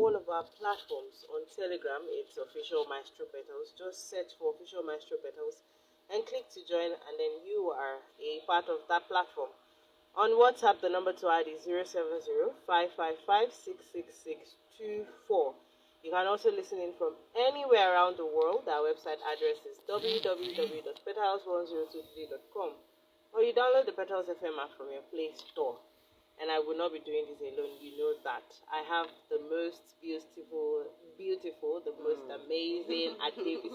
all of our platforms. On Telegram, it's official Maestro Petals. Just search for official Maestro Petals and click to join, and then you are a part of that platform. On WhatsApp, the number to add is 070-555-66624. You can also listen in from anywhere around the world. Our website address is www.petals1023.com, or you download the Petals FM app from your Play Store. And I will not be doing this alone. You know that I have the most beautiful, the most amazing Adebisi.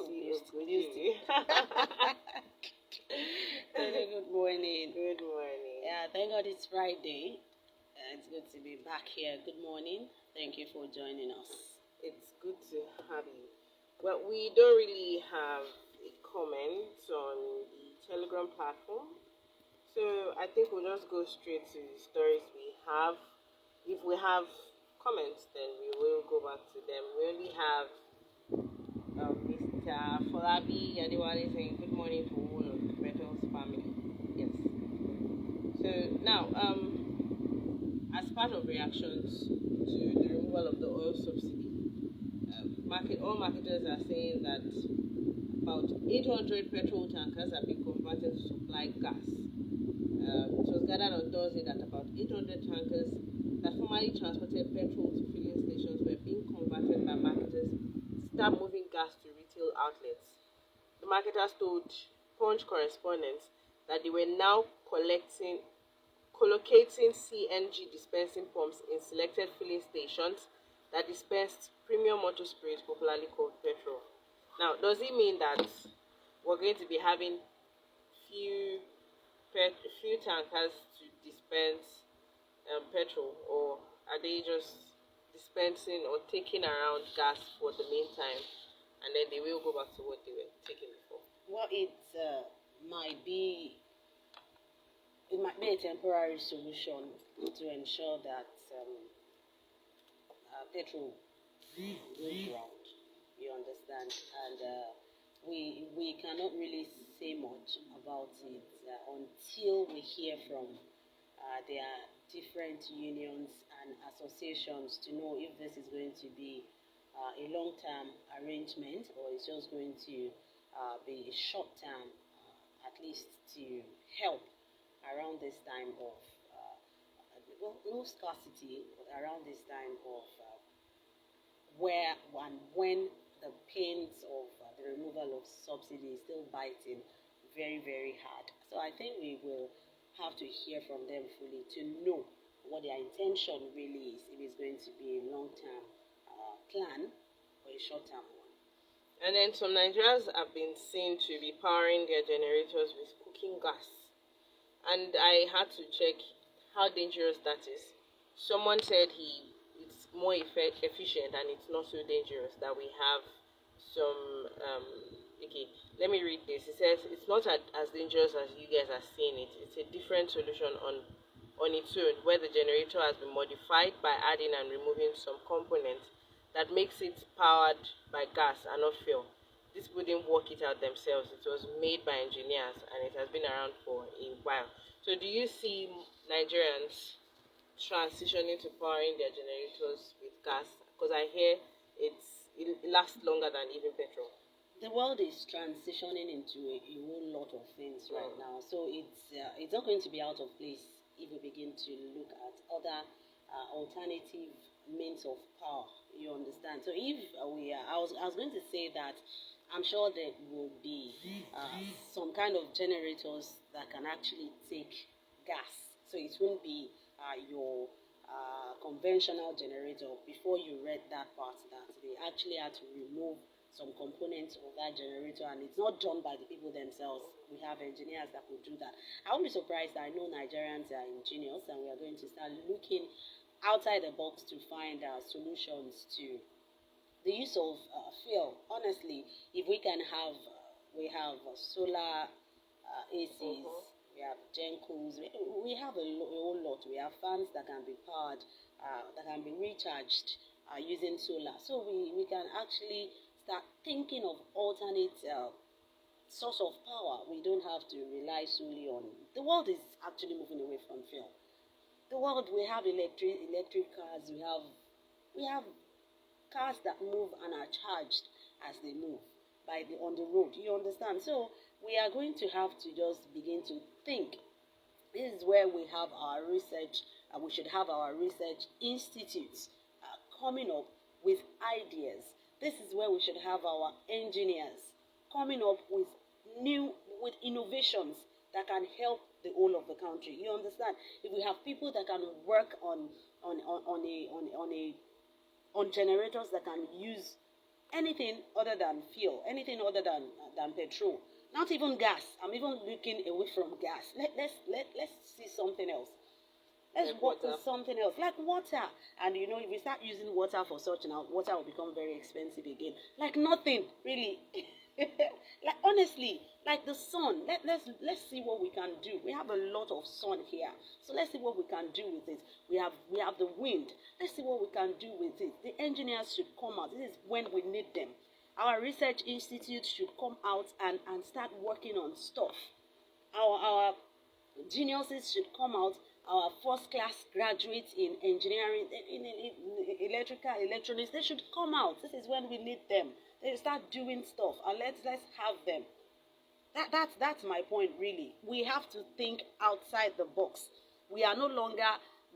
Good morning. Good morning. Yeah, thank God it's Friday. It's good to be back here. Good morning. Thank you for joining us. It's good to have you. Well, we don't really have a comment on the Telegram platform, so I think we'll just go straight to the stories we have. If we have comments, then we will go back to them. We only have Mr. Folabi Yadiwale saying good morning to all of the Petals family. Yes. So now, as part of reactions to the removal of the oil subsidy, all marketers are saying that about 800 petrol tankers have been converted to supply gas. It was gathered on Thursday that about 800 tankers that formerly transported petrol to filling stations were being converted by marketers to start moving gas to retail outlets. The marketers told Punch correspondents that they were now collocating CNG dispensing pumps in selected filling stations that dispensed premium motor spirit, popularly called petrol. Now, does it mean that we're going to be having few tankers to dispense petrol, or are they just dispensing or taking around gas for the meantime, and then they will go back to what they were taking before? Well, it might be a temporary solution to ensure that petrol goes round. You understand, and we cannot really say much about it until we hear from their different unions and associations to know if this is going to be a long-term arrangement or it's just going to be a short-term, at least to help around this time of no scarcity, but around this time of where and when the pains of the removal of subsidy is still biting very, very hard. So I think we will have to hear from them fully to know what their intention really is, if it's going to be a long-term plan or a short-term one. And then some Nigerians have been seen to be powering their generators with cooking gas. And I had to check how dangerous that is. Someone said it's more efficient and it's not so dangerous, that we have some okay, let me read this. It says it's not as dangerous as you guys are seeing it. It's a different solution on its own, where the generator has been modified by adding and removing some components that makes it powered by gas and not fuel. These people didn't work it out themselves. It was made by engineers and it has been around for a while. So do you see Nigerians transitioning to powering their generators with gas? Because I hear it lasts longer than even petrol. The world is transitioning into a whole lot of things right now, so it's not going to be out of place if we begin to look at other alternative means of power. You understand? So if I was going to say that I'm sure there will be some kind of generators that can actually take gas. So it won't be your conventional generator. Before you read that part, that they actually had to remove some components of that generator, and it's not done by the people themselves. We have engineers that could do that. I won't be surprised. I know Nigerians are ingenious, and we are going to start looking outside the box to find solutions to the use of fuel. Honestly, if we can have, we have solar ACs, we have Gencos, we have a whole lot. We have fans that can be powered, that can be recharged using solar. So we can actually start thinking of alternate source of power. We don't have to rely solely on. The world is actually moving away from fuel. The world, we have electric cars, we have cars that move and are charged as they move on the road. You understand? So we are going to have to just begin to think. This is where we have our research, we should have our research institutes coming up with ideas. This is where we should have our engineers coming up with with innovations that can help the whole of the country. You understand? If we have people that can work on generators that can use anything other than fuel, anything other than petrol, not even gas. I'm even looking away from gas. Let's see something else. Let's Like work water. with something else, like water. And if we start using water for such now, water will become very expensive again. Like nothing, really. Like honestly, like the sun. Let's see what we can do. We have a lot of sun here, so let's see what we can do with it. We have the wind. Let's see what we can do with it. The engineers should come out. This is when we need them. Our research institute should come out and start working on stuff. Our geniuses should come out. Our first class graduates in engineering, in electrical, electronics, they should come out. This is when we need them. They start doing stuff, and let's have them. That's my point, really. We have to think outside the box. We are no longer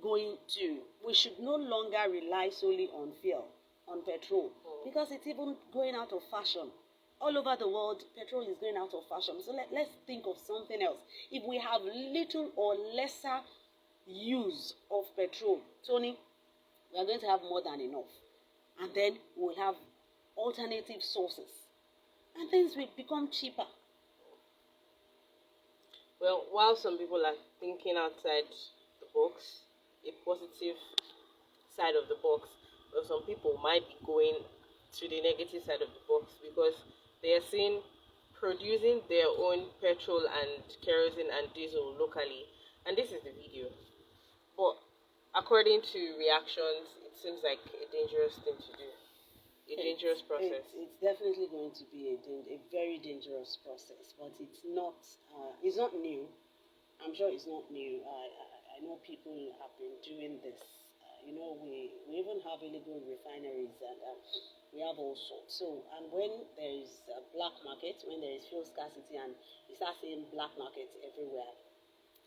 we should no longer rely solely on fuel, on petrol, because it's even going out of fashion. All over the world, petrol is going out of fashion. So let's think of something else. If we have little or lesser use of petrol, Tony, we are going to have more than enough. And then we'll have alternative sources. And things will become cheaper. Well, while some people are thinking outside the box, a positive side of the box, well, some people might be going to the negative side of the box because they are seeing producing their own petrol and kerosene and diesel locally. And this is the video. But according to reactions, it seems like a dangerous thing to do. A dangerous process. It's definitely going to be a very dangerous process, but it's not new. I'm sure it's not new. I know people have been doing this. We even have illegal refineries, and we have all sorts. So, and when there is a black market, when there is fuel scarcity, and you start seeing black markets everywhere,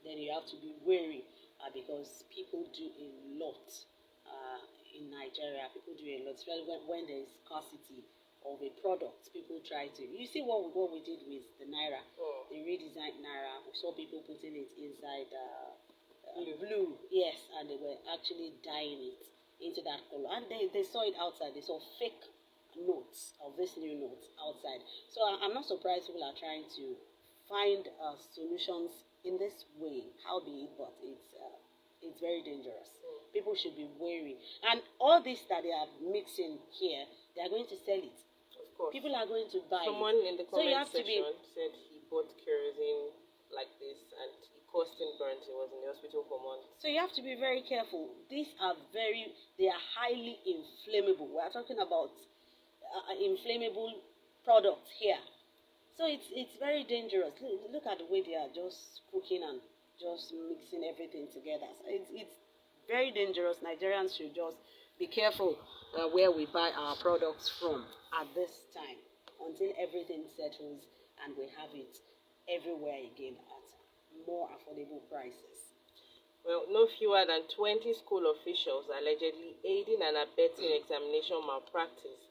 then you have to be wary because people do a lot in Nigeria. People do a lot, especially when there is scarcity of a product. People try to. You see what we did with the naira. They redesigned naira. We saw people putting it inside blue. Yes, and they were actually dyeing it into that color. And they saw it outside. They saw fake notes of this new note outside. So I'm not surprised people are trying to find solutions in this way. How be it, but it's very dangerous. People should be wary. And all this that they are mixing here, they are going to sell it. Of course. People are going to buy Someone it. in the So you comment have to be. section said he bought kerosene like this and it caused him burns. He was in the hospital for months. So you have to be very careful. They are highly inflammable. We are talking about inflammable products here. So it's very dangerous. Look at the way they are just cooking and just mixing everything together. So it's very dangerous. Nigerians should just be careful where we buy our products from at this time until everything settles and we have it everywhere again at more affordable prices. Well, no fewer than 20 school officials allegedly aiding and abetting examination malpractice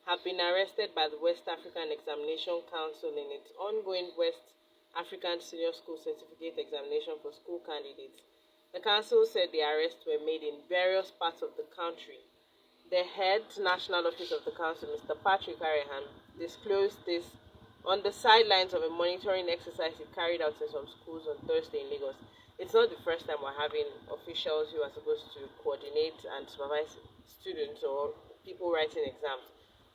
have been arrested by the West African Examination Council in its ongoing West African Senior School Certificate Examination for school candidates. The council said the arrests were made in various parts of the country. The head national office of the council, Mr. Patrick Arahan, disclosed this on the sidelines of a monitoring exercise he carried out in some schools on Thursday in Lagos. It's not the first time we're having officials who are supposed to coordinate and supervise students or people writing exams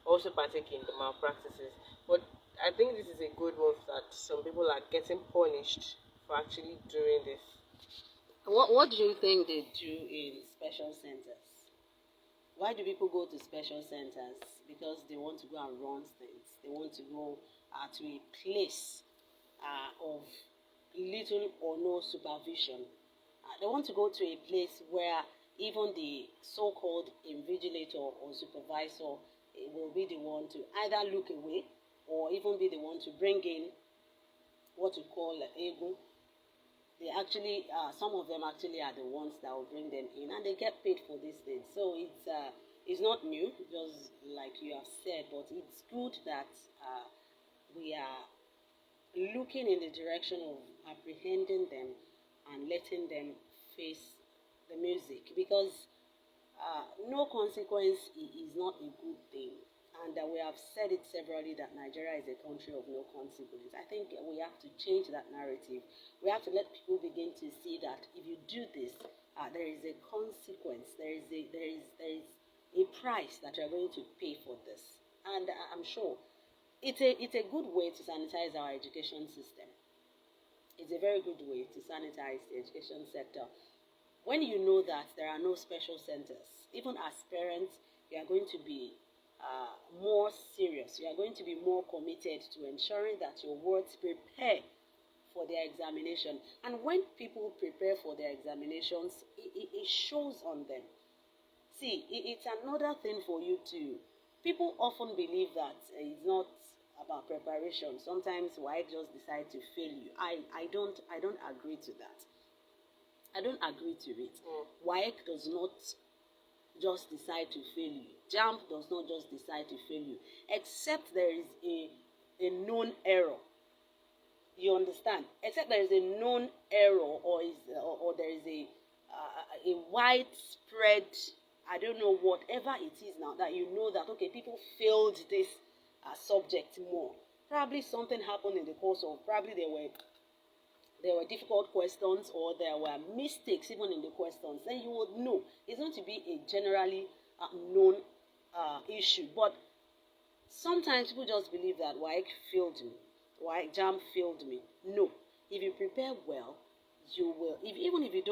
also partake in the malpractices. But I think this is a good move that some people are getting punished for actually doing this. What do you think they do in special centers? Why do people go to special centers? Because they want to go and run things. They want to go to a place of little or no supervision. They want to go to a place where even the so-called invigilator or supervisor will be the one to either look away or even be the one to bring in what we call ego. They actually, some of them actually are the ones that will bring them in, and they get paid for these things. So it's not new, just like you have said, but it's good that we are looking in the direction of apprehending them and letting them face the music, because no consequence is not a good thing. And we have said it severally that Nigeria is a country of no consequence. I think we have to change that narrative. We have to let people begin to see that if you do this, there is a consequence. There is a price that you're going to pay for this. And I'm sure it's a good way to sanitize our education system. It's a very good way to sanitize the education sector. When you know that there are no special centers, even as parents, you are going to be more serious. You are going to be more committed to ensuring that your wards prepare for their examination. And when people prepare for their examinations, it shows on them. See, it's another thing for you to. People often believe that it's not about preparation. Sometimes why just decide to fail you. I don't agree to that. I don't agree to it. WAEC does not just decide to fail you. JAMB does not just decide to fail you, except there is a known error. You understand? Except there is a known error, or there is a widespread, I don't know, whatever it is now, that you know that, okay, people failed this subject more. Probably something happened in the course of, probably there were difficult questions, or there were mistakes even in the questions. Then you would know. It's going to be a generally known issue. But sometimes people just believe that WAEC failed me, WAEC JAM failed me. No. If you prepare well, you will. Even if you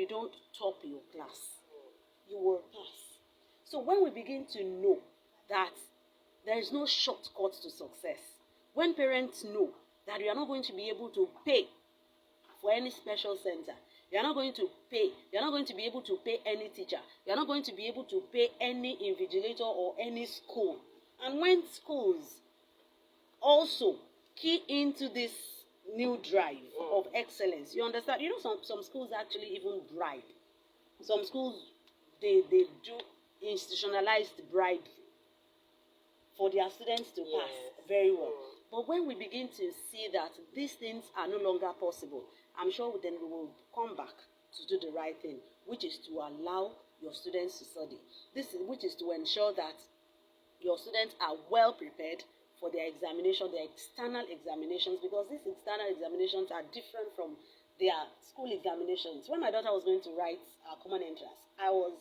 don't top your class, you will pass. So when we begin to know that there is no shortcut to success, when parents know that you are not going to be able to pay for any special center, you are not going to pay, you are not going to be able to pay any teacher, you are not going to be able to pay any invigilator or any school. And when schools also key into this new drive of excellence, you understand, you know, some schools actually even bribe. Some schools, they do institutionalized bribe for their students to pass very well. But when we begin to see that these things are no longer possible, I'm sure then we will come back to do the right thing, which is to allow your students to study. Which is to ensure that your students are well prepared for their examination, their external examinations, because these external examinations are different from their school examinations. When my daughter was going to write common entrance, I was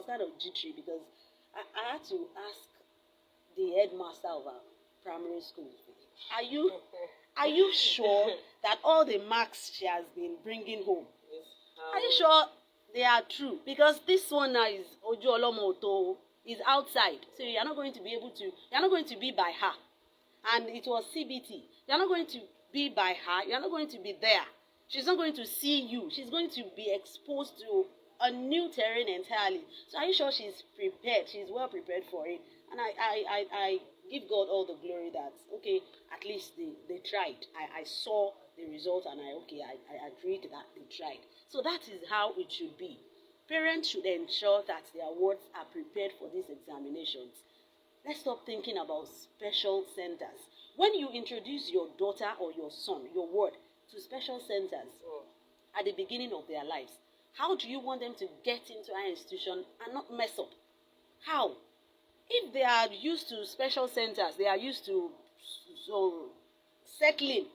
kind of jittery, because I had to ask the headmaster of our primary school, are you sure that all the marks she has been bringing home, are you sure they are true? Because this one now is Ojo Olomoto, is outside, so you are not going to be able to, you are not going to be by her. And it was CBT. You are not going to be by her. You are not going to be there. She's not going to see you. She's going to be exposed to a new terrain entirely. So are you sure she's prepared? She's well prepared for it. And I give God all the glory that, okay, at least they tried. I saw the result, and I agreed that they tried. So that is how it should be. Parents should ensure that their wards are prepared for these examinations. Let's stop thinking about special centers. When you introduce your daughter or your son, your ward, to special centers at the beginning of their lives, how do you want them to get into our institution and not mess up? How? If they are used to special centers, they are used to settling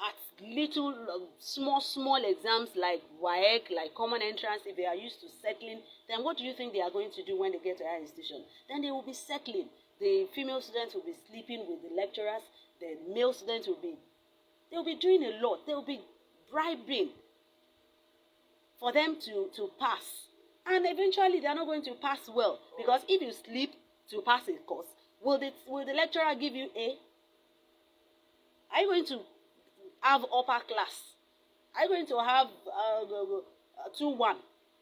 at little small exams like WAEC, like common entrance. If they are used to settling, then what do you think they are going to do when they get to our institution? Then they will be settling. The female students will be sleeping with the lecturers. The male students will be doing a lot. They will be bribing for them to pass. And eventually they are not going to pass well, because if you sleep to pass a course, will the lecturer give you A? Are you going to have upper class? Are you going to have 2-1.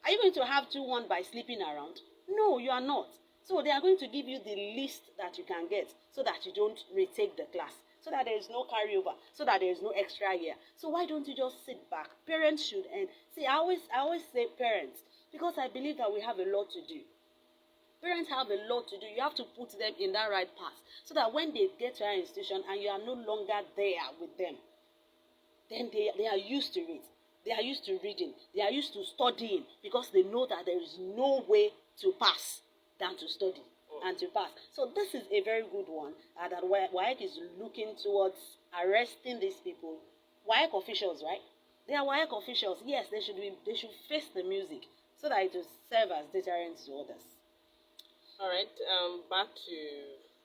Are you going to have 2-1 by sleeping around? No, you are not. So they are going to give you the least that you can get so that you don't retake the class, so that there is no carryover, so that there is no extra year. So why don't you just sit back? Parents should end. See, I always say parents, because I believe that we have a lot to do. Parents have a lot to do. You have to put them in that right path so that when they get to our institution and you are no longer there with them, then they are used to it. They are used to reading. They are used to studying because they know that there is no way to pass than to study and to pass. So this is a very good one that WAEC is looking towards arresting these people. WAEC officials, right? They are WAEC officials. Yes, they should face the music so that it will serve as deterrence to others. All right. Back to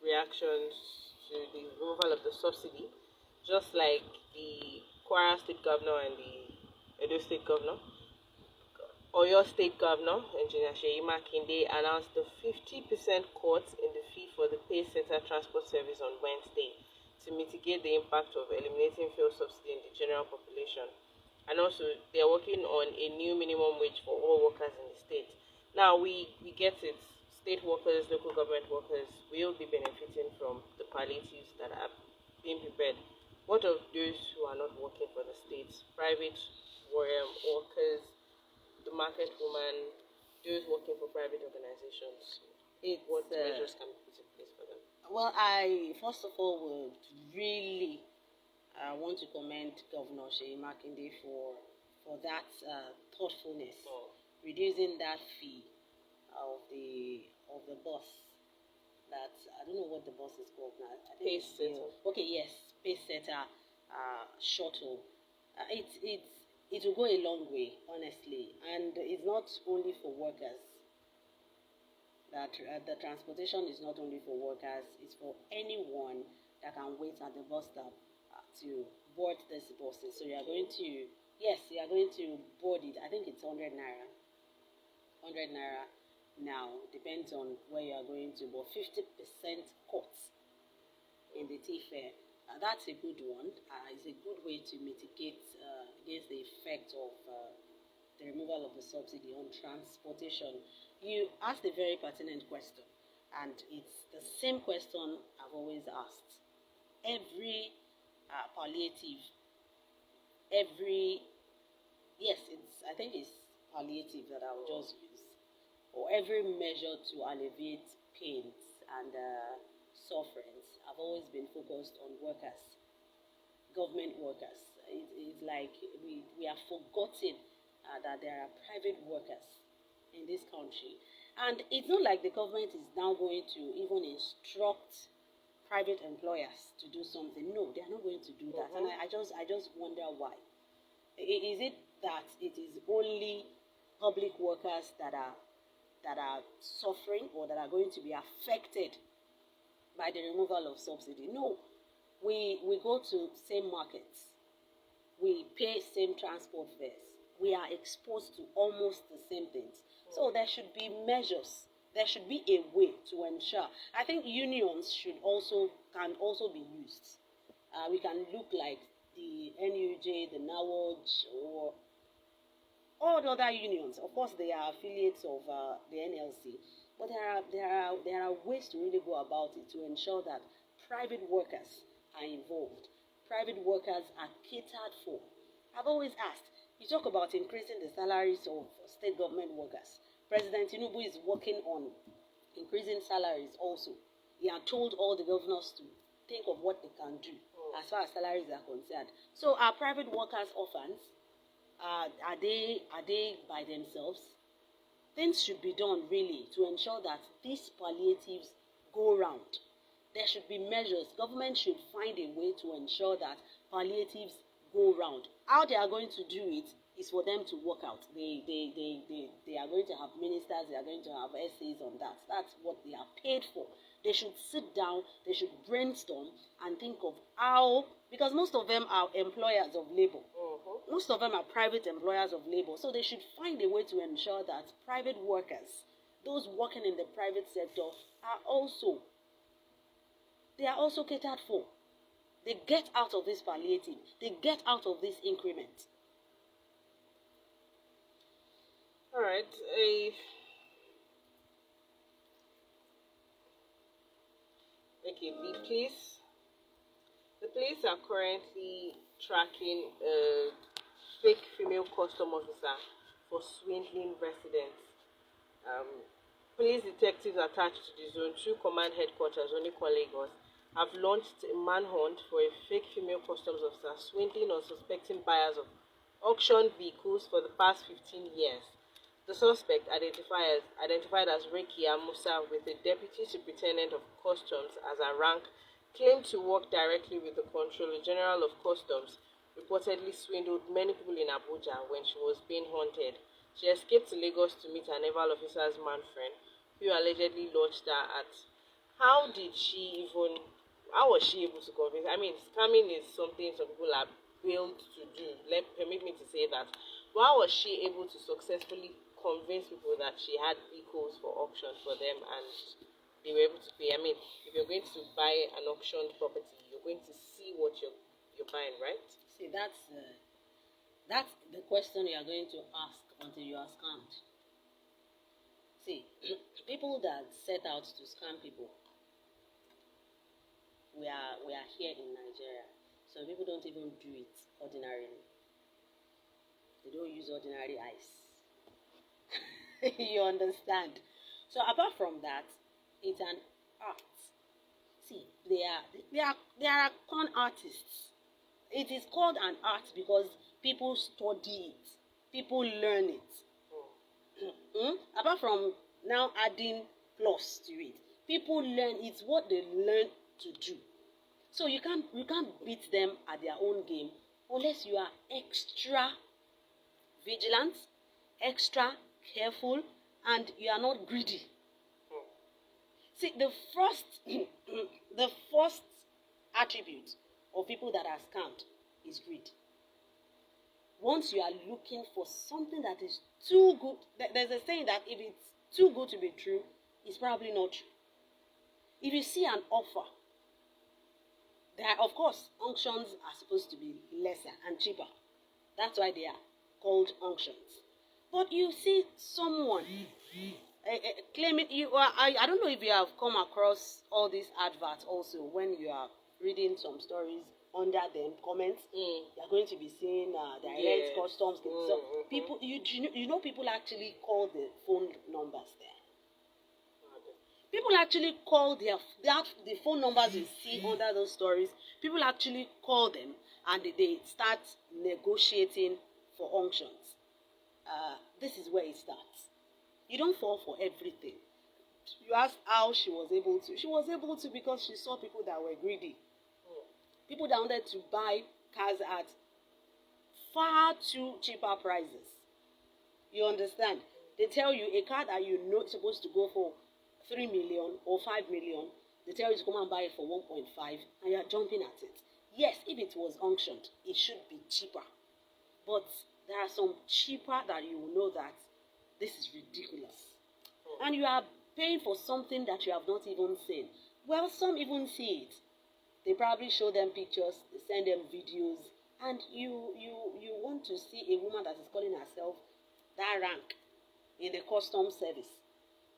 reactions to the removal of the subsidy. Just like the Kwara State Governor and the Edo State Governor, Oyo State Governor, Engineer Sheyi Makinde, announced the 50% cut in the fee for the Pay Center transport service on Wednesday to mitigate the impact of eliminating fuel subsidy in the general population. And also, they are working on a new minimum wage for all workers in the state. Now, we get it. State workers, local government workers will be benefiting from the palliatives that are being prepared. What of those who are not working for the states, private workers, the market woman, those working for private organizations? What measures can be put in place for them? Well, I first of all would really want to commend Governor Sheyi Makinde for that thoughtfulness, reducing that fee of the bus. That I don't know what the bus is called now. Pace setter. Okay, yes, pace setter shuttle. It will go a long way, honestly, and it's not only for workers. That the transportation is not only for workers; it's for anyone that can wait at the bus stop to board these buses. So you are going to board it. I think it's 100 naira. 100 naira now, depends on where you are going to, but 50% cut in the T-fare. That's a good one. It's a good way to mitigate against the effect of the removal of the subsidy on transportation. You asked a very pertinent question, and it's the same question I've always asked. Every palliative, I think it's palliative that I'll just use, or every measure to alleviate pains and sufferings, I've always been focused on workers, government workers. It's like we have forgotten that there are private workers in this country. And it's not like the government is now going to even instruct private employers to do something. No, they are not going to do that. And I just wonder why. Is it that it is only public workers that are suffering or that are going to be affected by the removal of subsidy? No. We go to same markets. We pay same transport fares. We are exposed to almost the same things. So there should be measures. There should be a way to ensure. I think unions can also be used. We can look like the NUJ, the NAWOJ, or all the other unions. Of course, they are affiliates of the NLC, but there are ways to really go about it to ensure that private workers are involved. Private workers are catered for. I've always asked, you talk about increasing the salaries of state government workers. President Tinubu is working on increasing salaries also. He had told all the governors to think of what they can do as far as salaries are concerned. So are private workers orphans? Are they by themselves? Things should be done really to ensure that these palliatives go round. There should be measures. Government should find a way to ensure that palliatives go round. How they are going to do it is for them to work out. They are going to have ministers. They are going to have essays on that. That's what they are paid for. They should sit down. They should brainstorm and think of how, because most of them are employers of labor. Most of them are private employers of labor. So they should find a way to ensure that private workers, those working in the private sector, they are also catered for. They get out of this palliative. They get out of this increment. All right. Okay. The police are currently tracking a fake female custom officer for swindling residents. Um, Police detectives attached to the Zone 2 Command Headquarters, Onikwa, Lagos, have launched a manhunt for a fake female customs officer swindling unsuspecting buyers of auctioned vehicles for the past 15 years. The suspect, identified as Rekia Musa with the Deputy Superintendent of Customs as a rank, claimed to work directly with the Controller General of Customs, reportedly swindled many people in Abuja when she was being haunted. She escaped to Lagos to meet her naval officer's man friend, who allegedly lodged her at. How did she even? How was she able to convince? I mean, scamming is something some people are built to do. Permit me to say that. But how was she able to successfully convince people that she had vehicles for auction for them and they were able to pay? I mean, if you're going to buy an auctioned property, you're going to see what you're buying, right? See, that's the question you are going to ask until you are scammed. See, people that set out to scam people, we are here in Nigeria. Some people don't even do it ordinarily. They don't use ordinary eyes. You understand? So apart from that, it's an art. See, they are con artists. It is called an art because people study it, people learn it. Apart from now adding plus to it, people learn. It's what they learn to do. So you can't beat them at their own game unless you are extra vigilant, extra careful, and you are not greedy. See, the first the first attribute of people that are scammed is greed. Once you are looking for something that is too good, there's a saying that if it's too good to be true, it's probably not true. If you see an offer, there are, of course, auctions are supposed to be lesser and cheaper. That's why they are called auctions. But you see someone claiming I don't know if you have come across all these adverts also when you are reading some stories under them comments. You're going to be seeing direct customs. So people, you know people actually call the phone numbers there. People actually call the phone numbers you see under those stories. People actually call them and they start negotiating for auctions. This is where it starts. You don't fall for everything. You ask how she was able to. She was able to because she saw people that were greedy. People that wanted to buy cars at far too cheaper prices. You understand? They tell you a car that you know is supposed to go for 3 million or 5 million, they tell you to come and buy it for 1.5 and you're jumping at it. Yes, if it was auctioned, it should be cheaper. But there are some cheaper that you will know that this is ridiculous. And you are paying for something that you have not even seen. Well, some even see it. They probably show them pictures, they send them videos, and you want to see a woman that is calling herself that rank in the customs service.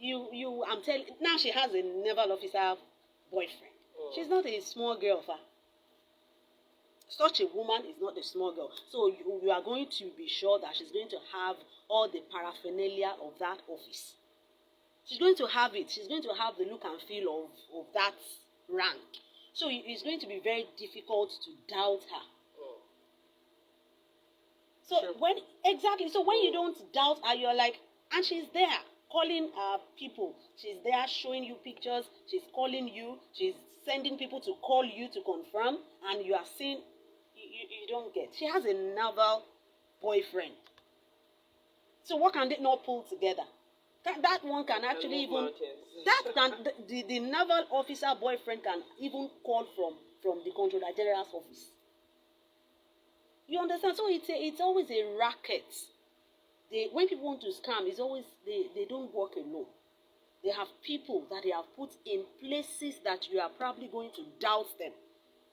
I'm telling now she has a naval officer boyfriend. She's not a small girl, such a woman is not a small girl. So you are going to be sure that she's going to have all the paraphernalia of that office. She's going to have it. She's going to have the look and feel of that rank. So it's going to be very difficult to doubt her. So Sure. when you don't doubt her, you're like, and she's there calling people. She's there showing you pictures. She's calling you. She's sending people to call you to confirm, and you are saying you don't get. She has a naval boyfriend. So what can they not pull together? That one can actually even the naval officer boyfriend can even call from the Controller General's office. You understand? So it's always a racket. When people want to scam, it's always they don't work alone. They have people that they have put in places that you are probably going to doubt them,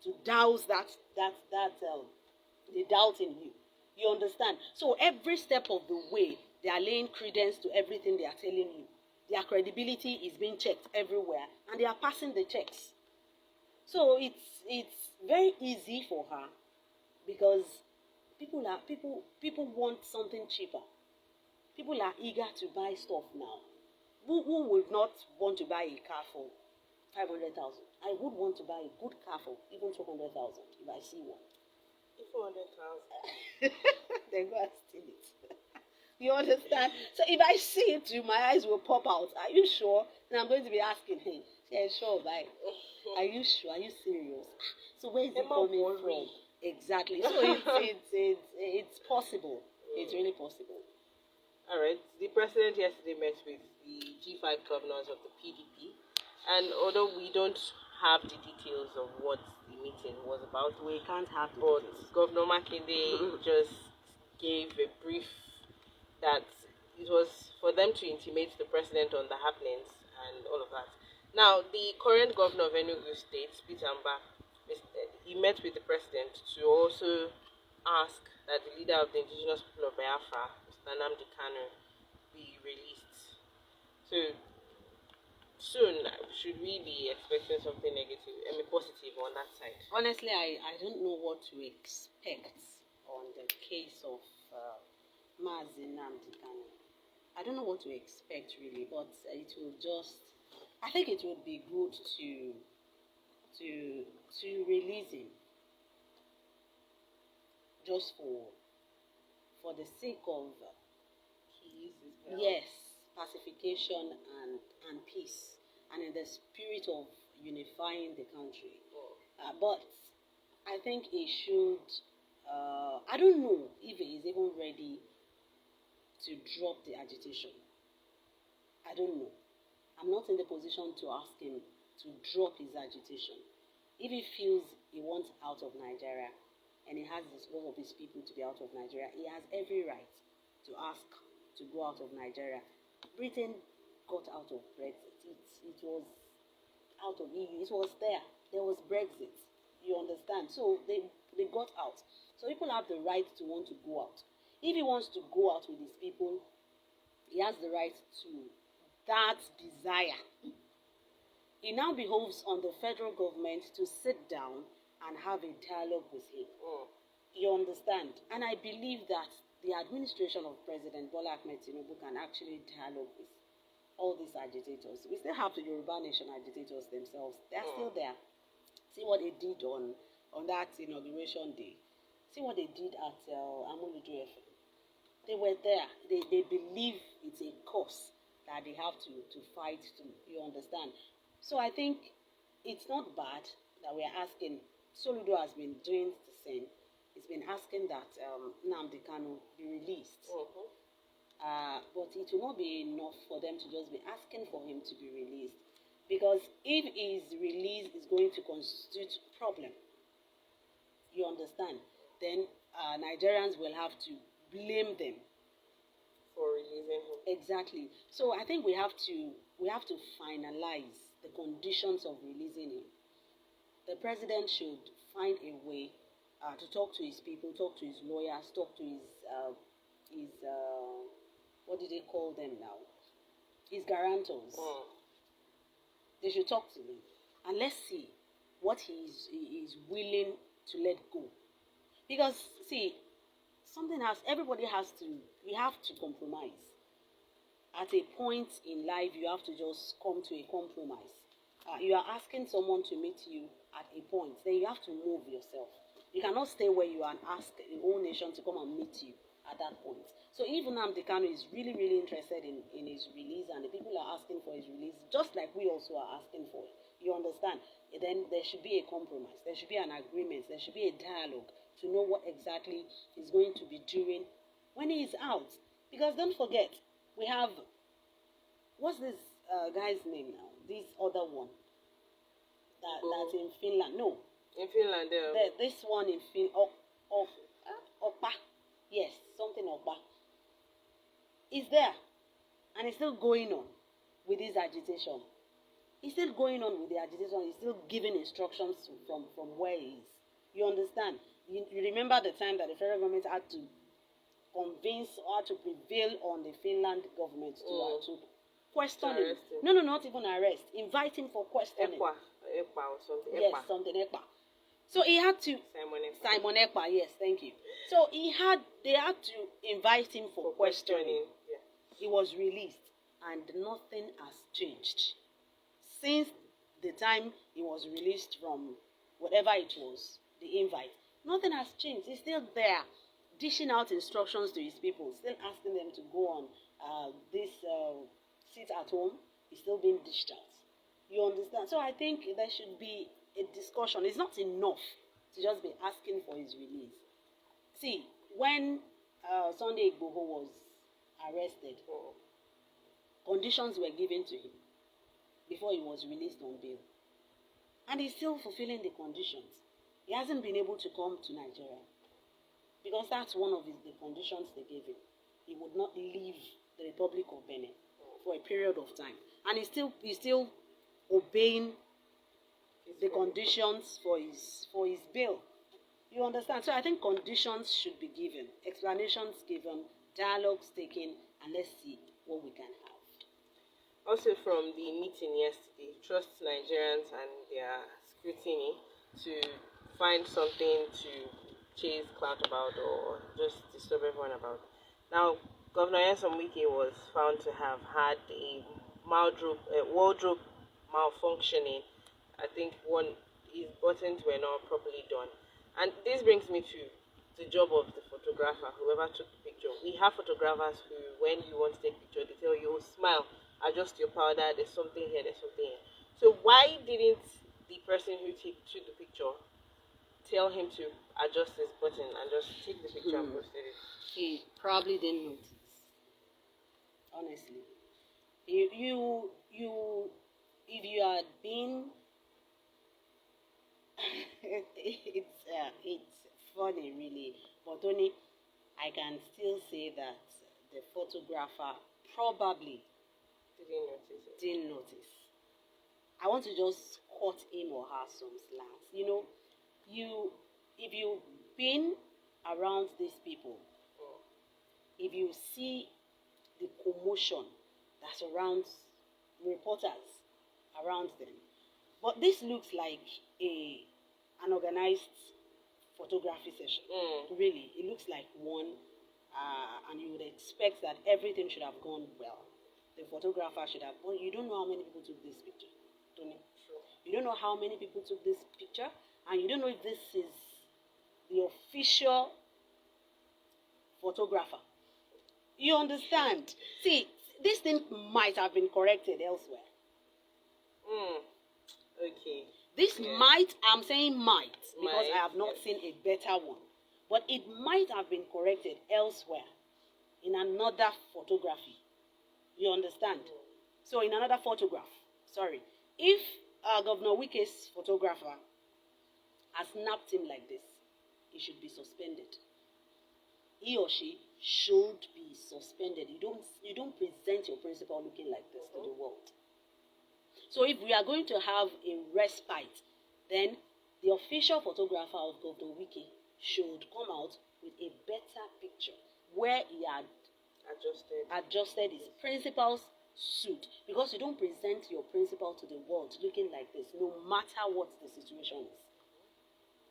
to douse that the doubt in you. You understand? So every step of the way, They are laying credence to everything they are telling you. Their credibility is being checked everywhere, and they are passing the checks. So it's very easy for her because people want something cheaper. People are eager to buy stuff now. Who would not want to buy a car for 500,000? I would want to buy a good car for even 200,000 if I see one. 400,000. Then go and steal it. You understand? So if I see it, my eyes will pop out. Are you sure? And I'm going to be asking him. Yeah, sure, bye. Are you sure? Are you serious? So where is it coming from? Exactly. So it's possible. It's really possible. All right. The president yesterday met with the G5 governors of the PDP, and although we don't have the details of what the meeting was about, We can't have the but details. Governor Makinde just gave a brief that it was for them to intimate the president on the happenings and all of that. Now, the current governor of Enugu State, Peter Mba, he met with the president to also ask that the leader of the indigenous people of Biafra, Mr. Nnamdi Kanu, be released. So, soon, should we be expecting something negative, positive on that side? Honestly, I don't know what to expect on the case of Mazi Nnamdi Kanu. I don't know what to expect really, but it will just. I think it would be good to release him just for the sake of yes, pacification and peace, and in the spirit of unifying the country. But I think he should. I don't know if he is even ready to drop the agitation. I don't know. I'm not in the position to ask him to drop his agitation. If he feels he wants out of Nigeria and he has all of his people to be out of Nigeria, he has every right to ask to go out of Nigeria. Britain got out of Brexit. It was out of EU. It was there. There was Brexit. You understand? So they got out. So people have the right to want to go out. If he wants to go out with his people, he has the right to that desire. It now behoves on the federal government to sit down and have a dialogue with him. You understand? And I believe that the administration of President Bola Ahmed Tinubu can actually dialogue with all these agitators. We still have the Yoruba Nation agitators themselves. They are still there. See what they did on that inauguration day. See what they did at Amuluju FM. They were there. They believe it's a cause that they have to fight to. You understand? So I think it's not bad that we are asking. Soludo has been doing the same. He's been asking that Nnamdi Kanu be released. But it will not be enough for them to just be asking for him to be released. Because if his release is going to constitute a problem, you understand, then Nigerians will have to blame them for releasing him. Exactly. So I think we have to finalize the conditions of releasing him. The president should find a way to talk to his people, talk to his lawyers, talk to his what do they call them now? His guarantors. They should talk to them and let's see what he is willing to let go. Because see, we have to compromise. At a point in life, you have to just come to a compromise. You are asking someone to meet you at a point, then you have to move yourself. You cannot stay where you are and ask the whole nation to come and meet you at that point. So even Nnamdi Kanu is really, really interested in his release, and the people are asking for his release, just like we also are asking for it. You understand? Then there should be a compromise. There should be an agreement. There should be a dialogue to know what exactly he's going to be doing when he is out. Because don't forget, we have, what's this guy's name now? This other one that's in Finland. No. In Finland, this one in Finland. Opa. Yes, something Opa. Is there. And it's still going on with his agitation. He's still going on with the agitation. He's still giving instructions from where he is. You understand? You remember the time that the federal government had to convince or to prevail on the Finland government to question him. Arrest him. No, not even arrest. Invite him for questioning. Ekpa or something. Yes, Ekpa. something Ekpa. So he had to Simon Ekpa, yes, thank you. So they had to invite him for questioning. Yeah. He was released and nothing has changed. Since the time he was released from whatever it was, the invite, nothing has changed. He's still there, dishing out instructions to his people, still asking them to go on this sit at home. Is still being dished out. You understand? So I think there should be a discussion. It's not enough to just be asking for his release. See, when Sunday Igboho was arrested, conditions were given to him before he was released on bail. And he's still fulfilling the conditions. He hasn't been able to come to Nigeria because that's one of the conditions they gave him. He would not leave the Republic of Benin for a period of time. And he's still obeying the conditions for his bail. You understand? So I think conditions should be given, explanations given, dialogues taken, and let's see what we can have. Also from the meeting yesterday, trust Nigerians and their scrutiny to find something to chase clout about or just disturb everyone about. Now, Governor Nyesom Wike was found to have had a wardrobe malfunctioning. I think his buttons were not properly done. And this brings me to the job of the photographer, whoever took the picture. We have photographers who, when you want to take a picture, they tell you, smile, adjust your powder, there's something here, there's something here. So why didn't the person who took the picture tell him to adjust his button and just take the picture and post it? He probably didn't notice. Honestly, you if you had been it's funny really, but only I can still say that the photographer probably didn't notice. I want to just cut him or her some slacks. If you've been around these people, if you see the commotion that surrounds reporters around them, but this looks like an organized photography session. Really, it looks like one, and you would expect that everything should have gone well. The photographer should have. But you don't know how many people took this picture, Tony. You don't know how many people took this picture, and you don't know if this is the official photographer. You understand? See, this thing might have been corrected elsewhere. Okay. This might, I'm saying might, because I have not seen a better one. But it might have been corrected elsewhere in another photography. You understand? So in another photograph, if Governor Wike's photographer has snapped him like this, he should be suspended. He or she should be suspended. You don't present your principal looking like this to the world. So if we are going to have a respite, then the official photographer of Governor Wike should come out with a better picture where he had adjusted his principal's suit, because you don't present your principal to the world looking like this, no matter what the situation is.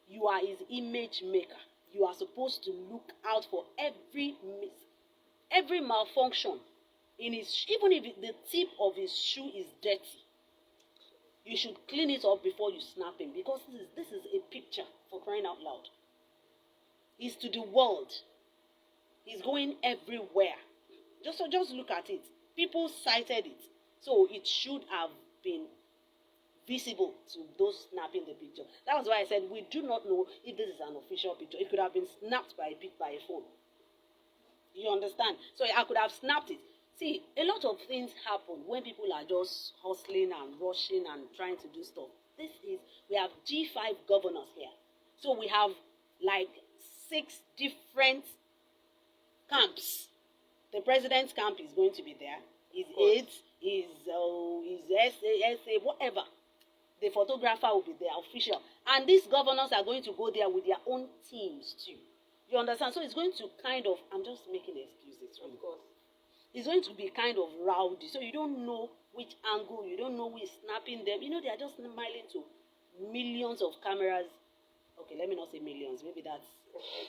You are his image maker. You are supposed to look out for every malfunction in his, even if the tip of his shoe is dirty. You should clean it up before you snap him, because this is a picture, for crying out loud. He's to the world. He's going everywhere. Just look at it. People cited it. So it should have been visible to those snapping the picture. That was why I said we do not know if this is an official picture. It could have been snapped by a phone. You understand? So I could have snapped it. See, a lot of things happen when people are just hustling and rushing and trying to do stuff. We have G5 governors here. So we have like 6 different camps. The president's camp is going to be there. His aides, his SA, whatever. The photographer will be there, official. And these governors are going to go there with their own teams too. You understand? So it's going to kind of, I'm just making excuses. Really. Of course. It's going to be kind of rowdy. So you don't know which angle, you don't know who is snapping them. You know, they are just smiling to millions of cameras. Okay, let me not say millions. Maybe that's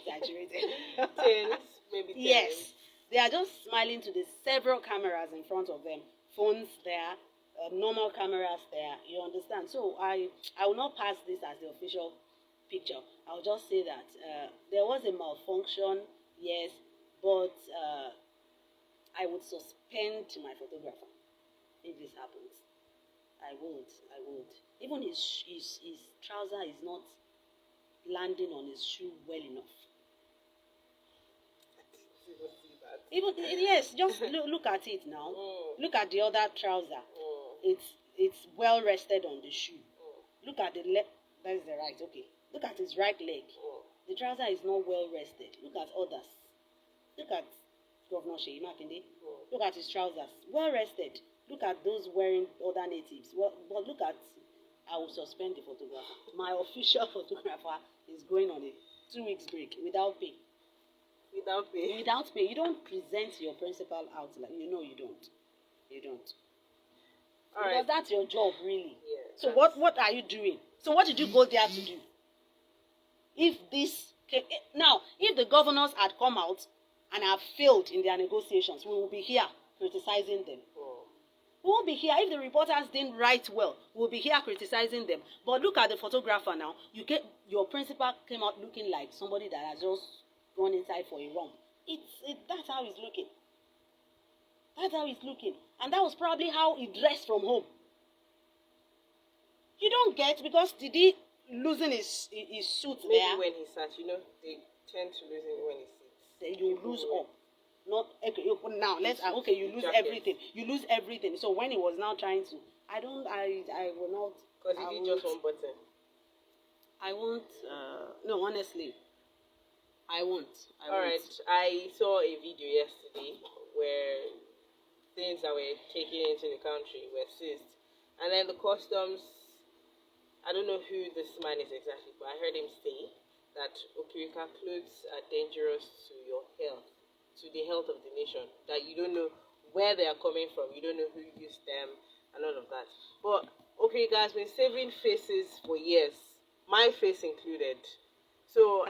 exaggerated. Tens, maybe tens. Yes. They are just smiling to the several cameras in front of them. Phones there, normal cameras there. You understand? So I will not pass this as the official picture. I'll just say that there was a malfunction, yes, but I would suspend my photographer if this happens. I would. Even his trouser is not landing on his shoe well enough. Even yes, just look at it now. Look at the other trouser. It's well rested on the shoe. Look at the left. That is the right. Okay. Look at his right leg. The trouser is not well rested. Look at others. Look at Governor Sheyi Makinde. Look at his trousers. Well rested. Look at those wearing other natives. Well, but look at. I will suspend the photographer. My official photographer is going on a 2 weeks break without pay. Without pay. Without pay. You don't present your principal out like you know you don't. You don't. All because right. that's your job really. Yeah, so what are you doing? So what did you go there to do? If this now, if the governors had come out and have failed in their negotiations, we will be here criticizing them. We won't be here if the reporters didn't write well. We'll be here criticizing them. But look at the photographer now. Your principal came out looking like somebody that has just gone inside for a romp. That's how he's looking. That's how he's looking. And that was probably how he dressed from home. You don't get, because did he losing his suit Maybe there? when he sat, they tend to lose it when he sits. Then you lose up. Not okay. Now you lose Jacket. everything. You lose everything. So when he was now trying to, I will not. Because he did just one button. I won't. No, honestly, I won't. Alright, I saw a video yesterday where things that were taken into the country were seized. And then the customs, I don't know who this man is exactly, but I heard him say that Okirika clothes are dangerous to your health, to the health of the nation. That you don't know where they are coming from, you don't know who used them, and all of that. But Okirika has been saving faces for years, my face included. So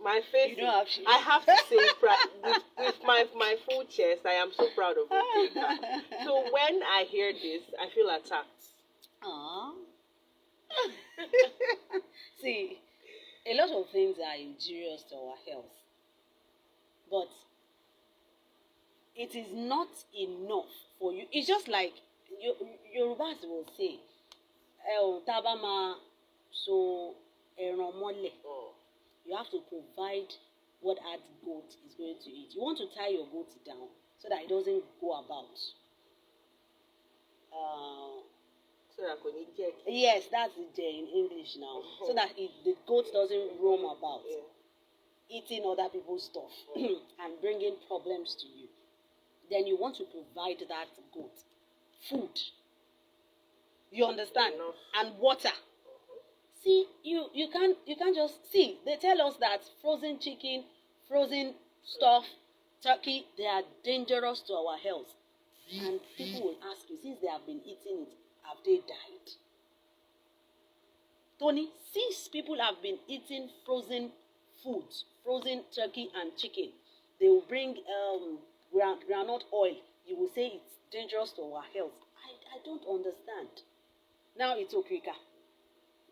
my face, I have to say, with my full chest, I am so proud of Okirika. So when I hear this, I feel attacked. Aww. See, a lot of things are injurious to our health, but it is not enough for you. It's just like Yorubas will say, "Tabama so eramole." You have to provide what that goat is going to eat. You want to tie your goat down so that it doesn't go about. So that when you get Yes, that's the J in English now. So that the goat doesn't roam about, eating other people's stuff and bringing problems to you. Then you want to provide that goat food. You understand? Enough. And water. See, you can't just see. They tell us that frozen chicken, frozen stuff, turkey, they are dangerous to our health. And people will ask you, since they have been eating it, have they died? Tony, since people have been eating frozen foods, frozen turkey and chicken, they will bring groundnut oil. You will say it's dangerous to our health. I don't understand. Now it's Okrika.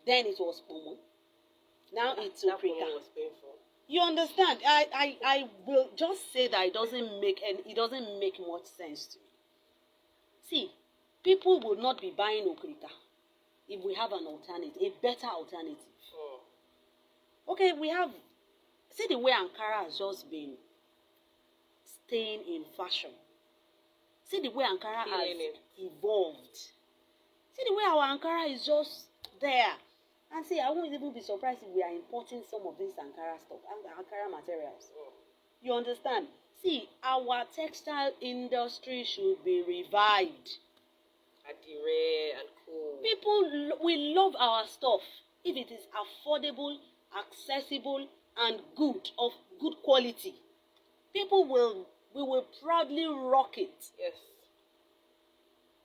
Then it was Pomo. Now it's that Okrika. was painful. You understand? I will just say that it doesn't make much sense to me. See, people will not be buying Okrika if we have an alternative, a better alternative. Okay, see the way Ankara has just been staying in fashion. See the way Ankara has evolved. See the way our Ankara is just there. And see, I won't even be surprised if we are importing some of this Ankara stuff, Ankara materials. You understand? See, our textile industry should be revived. Adire and cool. People, we love our stuff. If it is affordable, accessible, and good, of good quality, we will proudly rock it. Yes.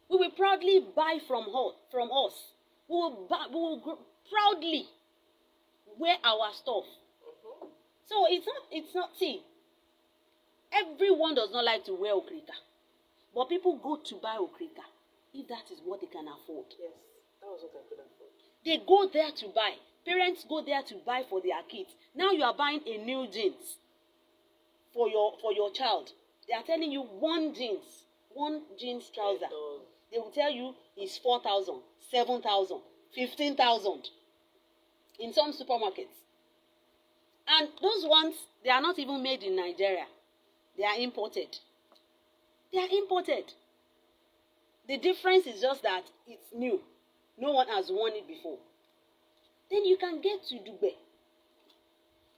We will proudly buy from us. We will proudly wear our stuff. Mm-hmm. So it's not, see, everyone does not like to wear okrika. But people go to buy okrika if that is what they can afford. Yes, that was what I could afford. They go there to buy. Parents go there to buy for their kids. Now you are buying a new jeans for your child. They are telling you one jeans trouser. They will tell you it's 4,000, 7,000, 15,000 in some supermarkets. And those ones, they are not even made in Nigeria. They are imported. They are imported. The difference is just that it's new. No one has worn it before. Then you can get to Dubai.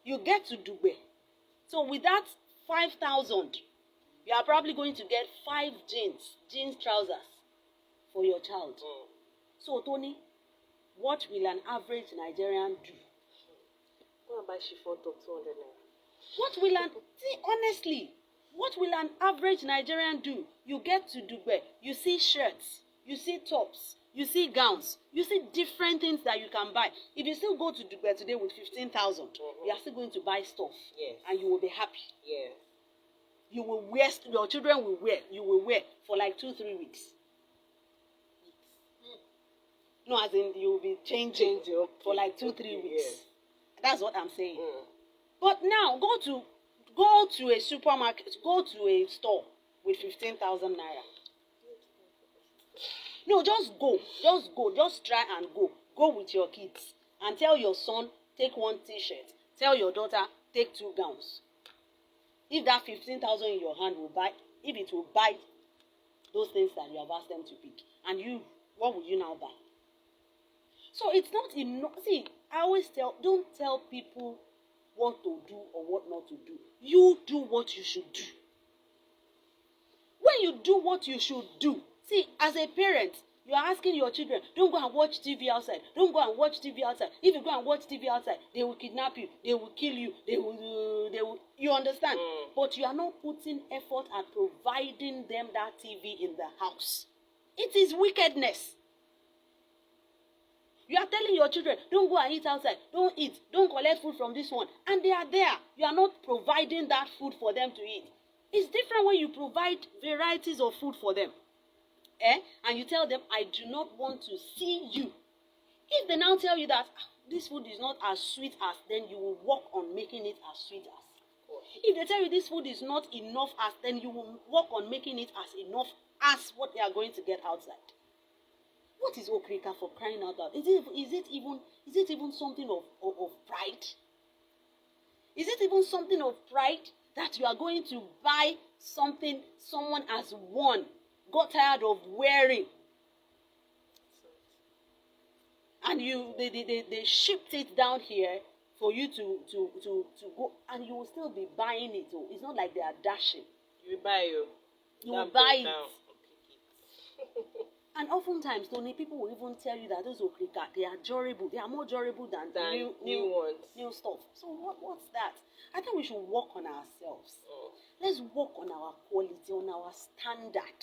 You get to Dubai. So with that 5,000, you are probably going to get 5 jeans trousers for your child. Mm. So Tony, what will an average Nigerian do? Go and buy chiffon top 200 naira. Honestly, what will an average Nigerian do? You get to Dubai, you see shirts, you see tops, you see gowns, you see different things that you can buy. If you still go to Dubai today with 15,000, you are still going to buy stuff. Yes. And you will be happy. Yes. You will wear, your children will wear for like 2-3 weeks. No, as in you will be changing for like 2-3 weeks. Yes. That's what I'm saying. Mm. But now go to a supermarket, go to a store with 15,000 naira. No, just go, just try and go. Go with your kids and tell your son, take 1 t-shirt. Tell your daughter, take 2 gowns. If that 15,000 in your hand will buy, if it will buy those things that you have asked them to pick, and you, what will you now buy? So it's not enough. See, I always don't tell people what to do or what not to do. You do what you should do. When you do what you should do, see, as a parent, you are asking your children, don't go and watch TV outside. Don't go and watch TV outside. If you go and watch TV outside, they will kidnap you. They will kill you. They will. You understand? Mm. But you are not putting effort at providing them that TV in the house. It is wickedness. You are telling your children, don't go and eat outside. Don't eat. Don't collect food from this one. And they are there. You are not providing that food for them to eat. It's different when you provide varieties of food for them. And you tell them, I do not want to see you. If they now tell you that this food is not as sweet as, then you will work on making it as sweet as. If they tell you this food is not enough as, then you will work on making it as enough as what they are going to get outside. What is okrika, for crying out loud? Is it even something of pride? Is it even something of pride that you are going to buy something someone has worn, got tired of wearing, and they shipped it down here for you to go, and you will still be buying it? Oh, it's not like they are dashing. You will buy you will buy it. And oftentimes, Tony, people will even tell you that those okrika, they are durable. They are more durable than new ones, new stuff. So what's that? I think we should work on ourselves. Oh. Let's work on our quality, on our standard.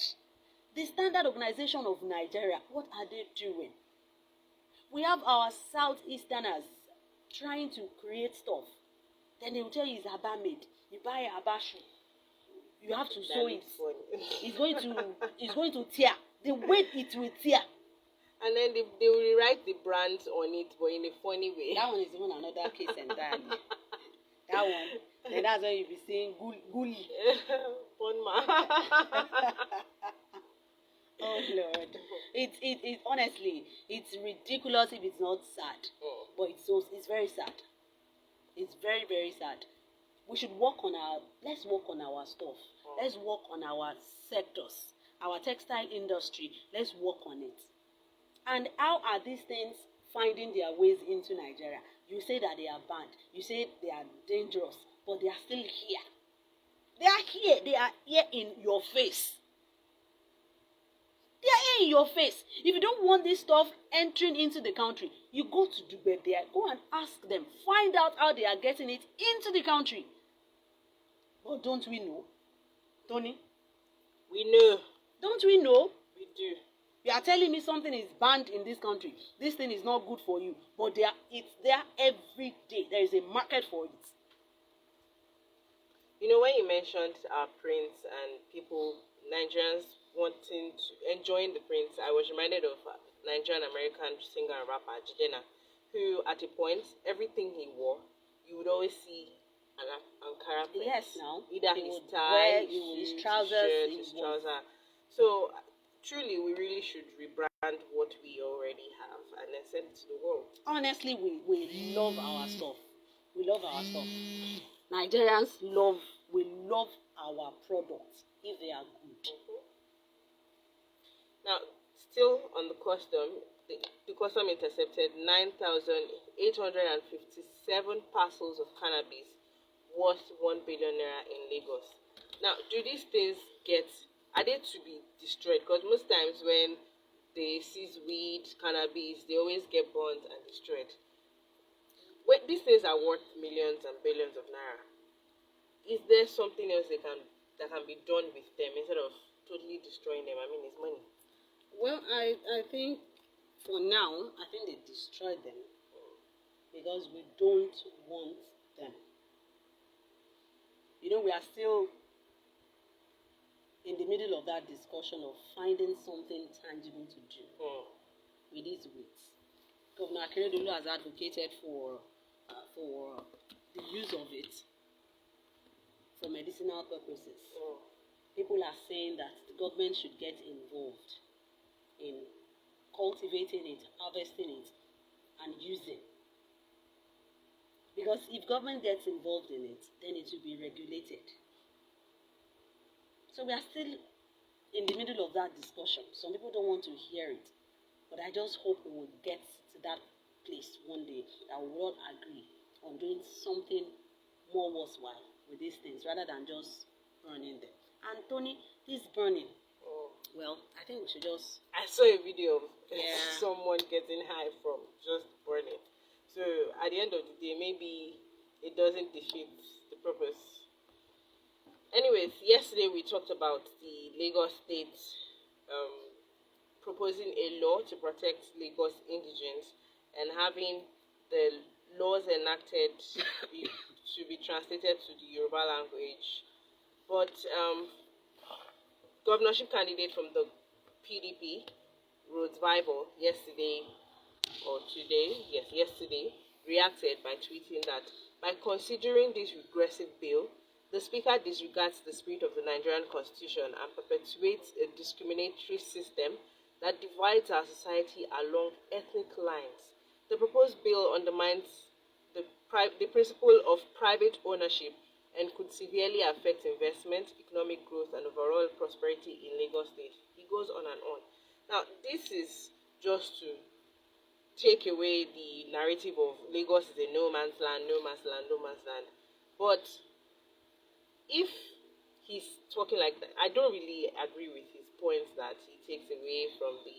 The Standard Organization of Nigeria, what are they doing? We have our Southeasterners trying to create stuff. Then they will tell you it's Aba made. You buy a Aba shoe, you have to sew it. It's going to tear. The weight it will tear. And then they will rewrite the brand on it, but in a funny way. That one is even another case entirely. That one. Then that's why you'll be saying gully. Oh Lord. It honestly, it's ridiculous if it's not sad. Oh. But it's very sad. It's very, very sad. We should let's work on our stuff. Oh. Let's work on our sectors. Our textile industry, let's work on it. And how are these things finding their ways into Nigeria? You say that they are banned. You say they are dangerous, but they are still here. They are here. They are here in your face. They are in your face. If you don't want this stuff entering into the country, you go to Dubai there, go and ask them, find out how they are getting it into the country. But don't we know, Tony? We know. Don't we know? We do. You are telling me something is banned in this country. This thing is not good for you, but it's there every day. There is a market for it. You know, when you mentioned our prince and people, Nigerians wanting to enjoying the prince, I was reminded of Nigerian American singer and rapper Jidena, who at a point everything he wore, you would always see an Ankara print. Yes, now either he his would tie, wear his his shoes, trousers, his shirt, his trouser. So truly, we really should rebrand what we already have and then send it to the world. Honestly, we love our stuff. We love our stuff. Nigerians we love our products if they are good. Now, still on the custom, the custom intercepted 9,857 parcels of cannabis worth 1 billion naira in Lagos. Now, do these things are they to be destroyed? Because most times when they seize weed, cannabis, they always get burned and destroyed. These things are worth millions and billions of naira. Is there something else that can be done with them instead of totally destroying them? I mean, it's money. Well, I think for now, I think they destroyed them because we don't want them. You know, we are still in the middle of that discussion of finding something tangible to do with these weeds. Governor Akeredolu has advocated for the use of it for medicinal purposes. People are saying that the government should get involved in cultivating it, harvesting it, and using. Because if government gets involved in it, then it will be regulated. So we are still in the middle of that discussion. Some people don't want to hear it. But I just hope we will get to that place one day that we will all agree on doing something more worthwhile with these things rather than just burning them. And Tony, this burning, well, I think we should just... I saw a video of someone getting high from just burning. So at the end of the day, maybe it doesn't defeat the purpose. Anyways, yesterday we talked about the Lagos State proposing a law to protect Lagos indigents and having the laws enacted to be translated to the Yoruba language. But governorship candidate from the PDP, Rhodes Bible, yesterday, reacted by tweeting that by considering this regressive bill, the Speaker disregards the spirit of the Nigerian Constitution and perpetuates a discriminatory system that divides our society along ethnic lines. The proposed bill undermines the principle of private ownership and could severely affect investment, economic growth, and overall prosperity in Lagos State. He goes on and on. Now, this is just to take away the narrative of Lagos is a no man's land. But if he's talking like that, I don't really agree with his points that he takes away from the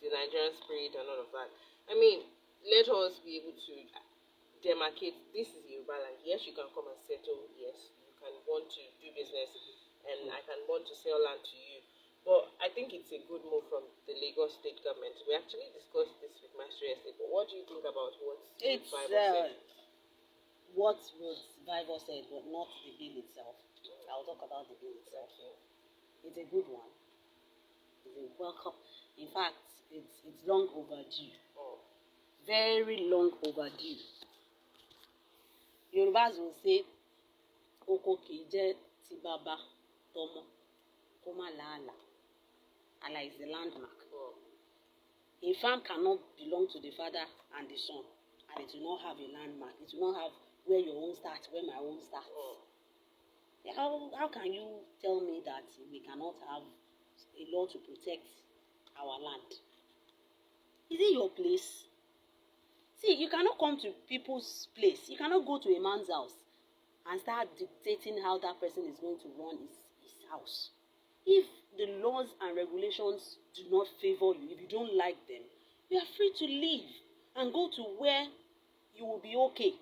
Nigerian spirit and all of that. I mean, let us be able to demarcate, this is Yoruba land. Yes, you can come and settle. Yes, you can want to do business and I can want to sell land to you. But I think it's a good move from the Lagos state government. We actually discussed this with Master yesterday. But what do you think about what it's Bible said? What Bible said, but not the bill itself. I'll talk about the bill itself. It's a good one. It's a welcome. In fact, it's long overdue. Very long overdue. Yorubas will say, "Oko kìí jẹ́ ti bàbá tọmọ, kó má làálàá." Allah is the landmark. A farm cannot belong to the father and the son, and it will not have a landmark. It will not have where your own starts, where my own starts. How can you tell me that we cannot have a law to protect our land? Is it your place? See, you cannot come to people's place. You cannot go to a man's house and start dictating how that person is going to run his house. If the laws and regulations do not favor you, if you don't like them, you are free to leave and go to where you will be okay.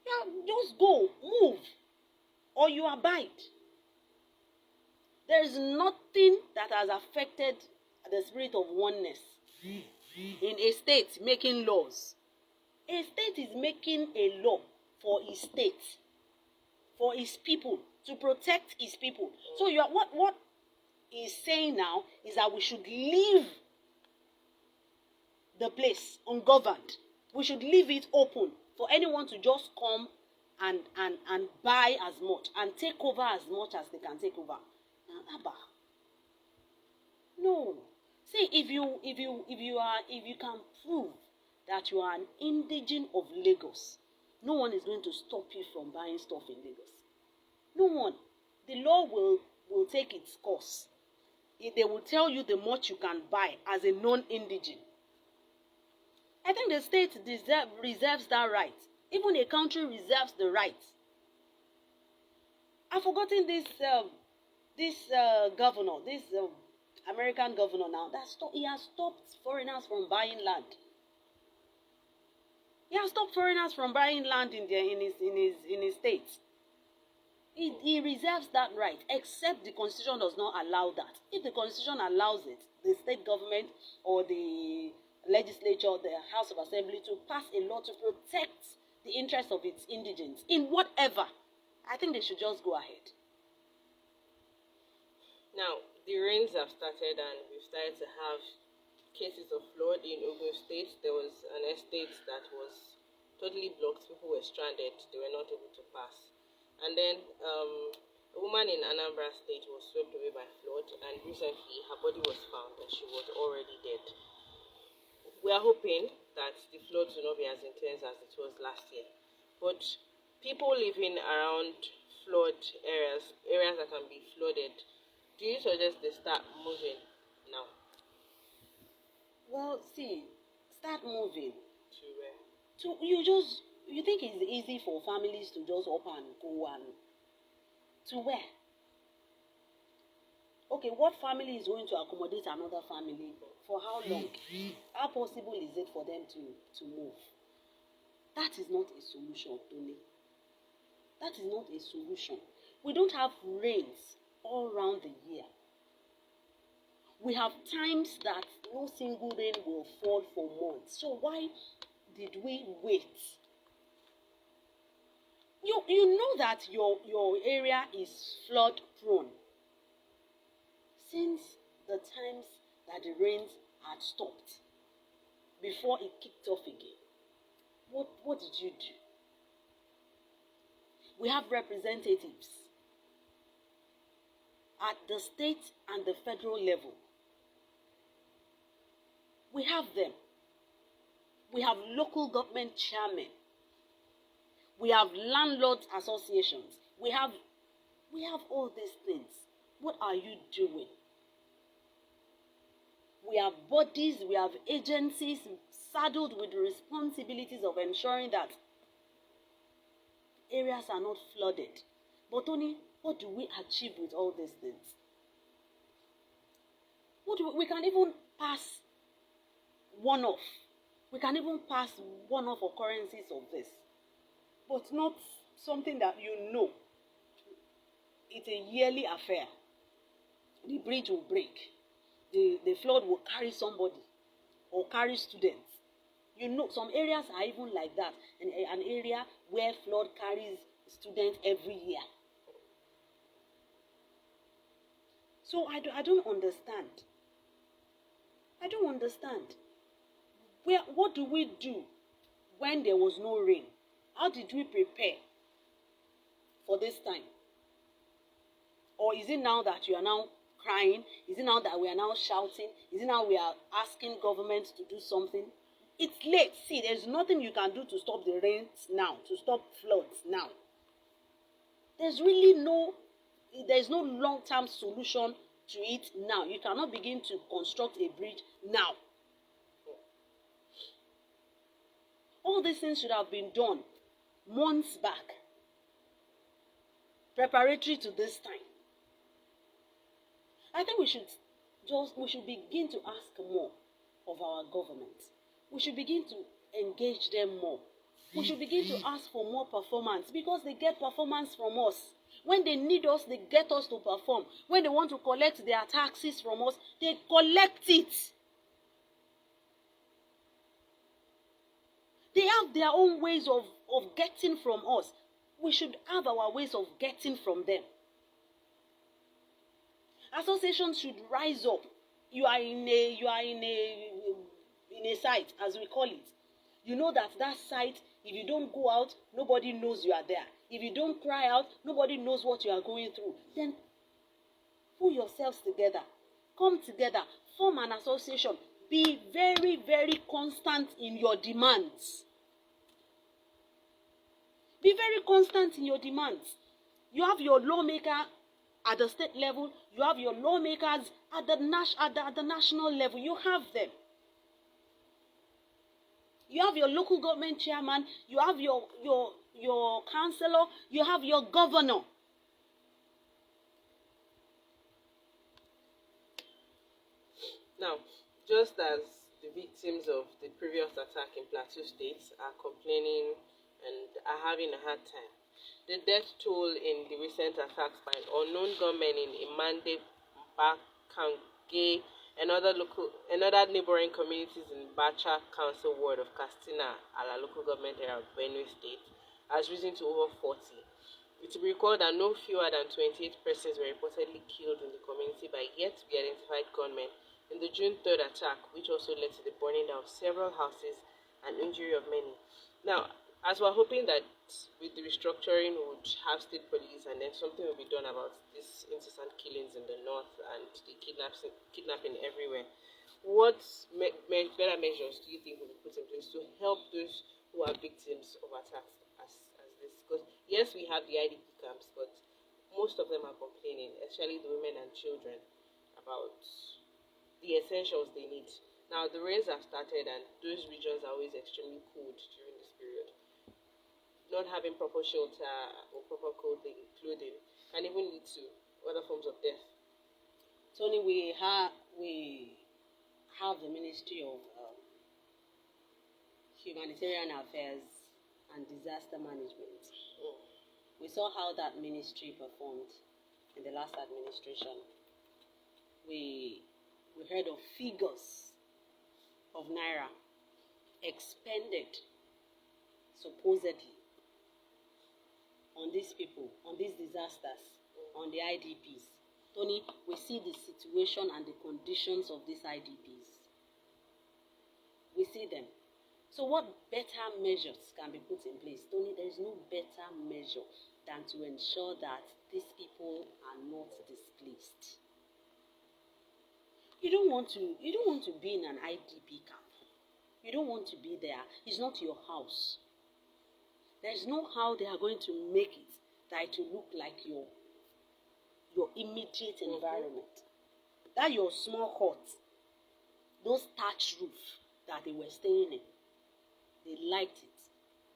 Yeah, just go, move, or you abide. There is nothing that has affected the spirit of oneness in a state making laws. A state is making a law for his state, for his people, to protect his people. So you are, what he's saying now is that we should leave the place ungoverned. We should leave it open for anyone to just come and buy as much and take over as much as they can take over. Abba. No. See, if you can prove that you are an indigene of Lagos, no one is going to stop you from buying stuff in Lagos. No one. The law will take its course. They will tell you the much you can buy as a non-indigene. I think the state reserves that right. Even a country reserves the right. I've forgotten this governor, this American governor now. He has stopped foreigners from buying land. He has stopped foreigners from buying land in his state. He reserves that right, except the Constitution does not allow that. If the Constitution allows it, the state government or the legislature, the House of Assembly, to pass a law to protect the interests of its indigents in whatever, I think they should just go ahead. Now, the rains have started and we've started to have cases of flood in Ogun State. There was an estate that was totally blocked. People were stranded. They were not able to pass. And then a woman in Anambra State was swept away by flood, and recently her body was found and she was already dead. We are hoping that the floods will not be as intense as it was last year. But people living around flood areas that can be flooded, do you suggest they start moving now? Well, see, start moving. To where? You think it's easy for families to just up and go and to where? Okay, what family is going to accommodate another family? For how long? How possible is it for them to move? That is not a solution, Tony. That is not a solution. We don't have rains all around the year. We have times that no single rain will fall for months. So why did we wait? You know that your area is flood prone. Since the times that the rains had stopped, before it kicked off again, what did you do? We have representatives at the state and the federal level. We have them. We have local government chairmen. We have landlords associations. We have all these things. What are you doing? We have bodies, we have agencies saddled with the responsibilities of ensuring that areas are not flooded. But Tony, what do we achieve with all these things? We can even pass one-off. We can even pass one-off occurrences of this. But not something that you know. It's a yearly affair. The bridge will break. The flood will carry somebody or carry students. You know, some areas are even like that. An area where flood carries students every year. So I don't understand. I don't understand. What do we do when there was no rain? How did we prepare for this time? Or is it now that you are now crying? Is it now that we are now shouting? Is it now we are asking government to do something? It's late. See, there's nothing you can do to stop the rains now, to stop floods now. There's no long-term solution to it now. You cannot begin to construct a bridge now. All these things should have been done months back, preparatory to this time. I think we should begin to ask more of our government. We should begin to engage them more. We should begin to ask for more performance because they get performance from us. When they need us, they get us to perform. When they want to collect their taxes from us, they collect it. They have their own ways of getting from us. We should have our ways of getting from them. Associations should rise up. You are in a site, as we call it. You know that site, if you don't go out, nobody knows you are there. If you don't cry out, nobody knows what you are going through. Then pull yourselves together. Come together. Form an association. Be very, very constant in your demands. Be very constant in your demands. You have your lawmaker at the state level. You have your lawmakers at the national level. You have them. You have your local government chairman. You have your councillor. You have your governor. Now, just as the victims of the previous attack in Plateau State are complaining and are having a hard time, the death toll in the recent attacks by an unknown gunmen in Imande, Bakange, and other neighboring communities in Bacha Council Ward of Castina, Ala local government area of Benue State, has risen to over 40. It will be recalled that no fewer than 28 persons were reportedly killed in the community by yet to be identified gunmen in the June 3rd attack, which also led to the burning down of several houses and injury of many. Now, as we're hoping that with the restructuring we would have state police and then something will be done about these incessant killings in the north and the kidnapping everywhere, what better measures do you think will be put in place to help those who are victims of attacks as this? Because yes, we have the IDP camps, but most of them are complaining, especially the women and children, about the essentials they need. Now, the rains have started and those regions are always extremely cold during this period. Not having proper shelter or proper clothing can even lead to other forms of death. Tony, we have the Ministry of Humanitarian Affairs and Disaster Management. We saw how that ministry performed in the last administration. We heard of figures of naira expended supposedly on these people, on these disasters, on the IDPs. Tony, we see the situation and the conditions of these IDPs. We see them. So what better measures can be put in place? Tony, there is no better measure than to ensure that these people are not displaced. You don't want to be in an IDP camp. You don't want to be there. It's not your house. There's no how they are going to make it that it will look like your immediate environment. That your small hut, those thatched roof that they were staying in, they liked it.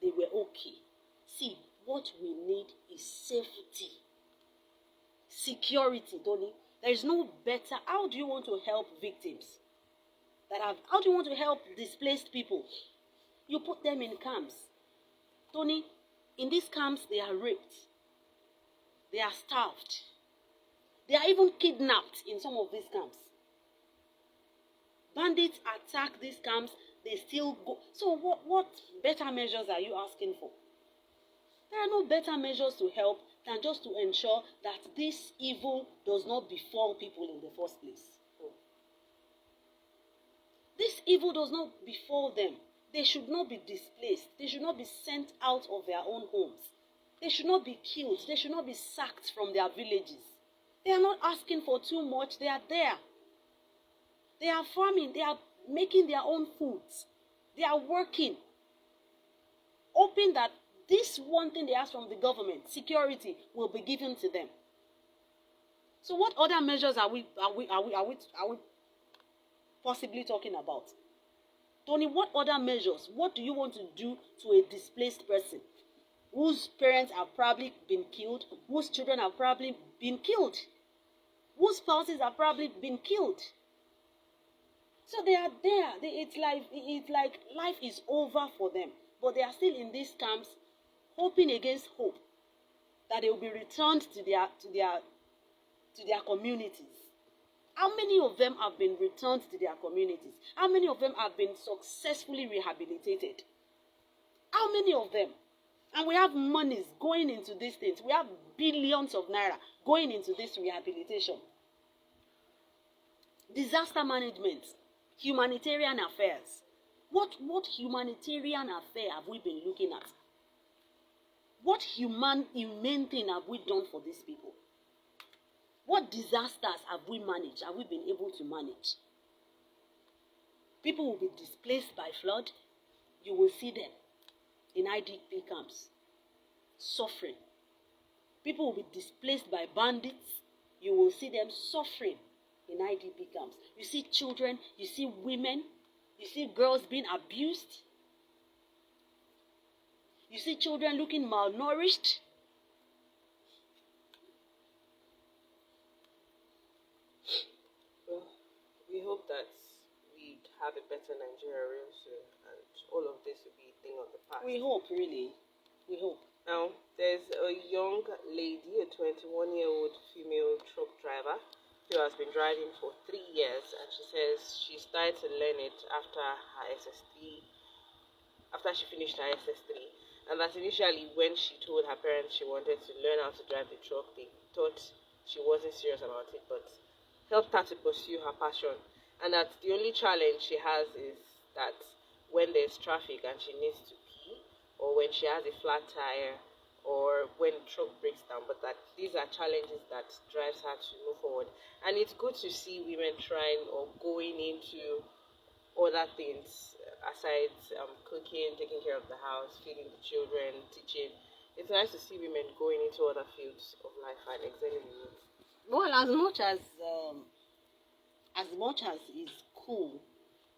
They were okay. See, what we need is safety, security, Tony. There is no better. How do you want to help victims? How do you want to help displaced people? You put them in camps. Tony, in these camps, they are raped. They are starved. They are even kidnapped in some of these camps. Bandits attack these camps, they still go. So what better measures are you asking for? There are no better measures to help than just to ensure that this evil does not befall people in the first place. This evil does not befall them. They should not be displaced. They should not be sent out of their own homes. They should not be killed. They should not be sacked from their villages. They are not asking for too much. They are there. They are farming. They are making their own foods. They are working. Hoping that this one thing they ask from the government, security, will be given to them. So what other measures are we possibly talking about? Tony, what other measures? What do you want to do to a displaced person whose parents have probably been killed, whose children have probably been killed? whose spouses have probably been killed. So they are there. It's like life is over for them. But they are still in these camps, hoping against hope that they will be returned to their communities. How many of them have been returned to their communities? How many of them have been successfully rehabilitated? How many of them? And we have monies going into these things. We have billions of naira going into this rehabilitation. Disaster management, humanitarian affairs. What humanitarian affair have we been looking at? What humane thing have we done for these people? What disasters have we managed? Have we been able to manage? People will be displaced by flood. You will see them in IDP camps, suffering. People will be displaced by bandits. You will see them suffering in IDP camps. You see children, you see women, you see girls being abused. You see children looking malnourished. Well, we hope that we have a better Nigeria real soon, and all of this will be a thing of the past. We hope, really. We hope. Now, there's a young lady, a 21-year-old female truck driver, who has been driving for 3 years, and she says she started to learn it after her SS3, after she finished her SS3. And that initially, when she told her parents she wanted to learn how to drive the truck, they thought she wasn't serious about it, but helped her to pursue her passion. And that the only challenge she has is that when there's traffic and she needs to pee, or when she has a flat tire, or when the truck breaks down, but that these are challenges that drives her to move forward. And it's good to see women trying or going into other things aside cooking, taking care of the house, feeding the children, teaching. It's nice to see women going into other fields of life and excelling in it. Well, as much as it's cool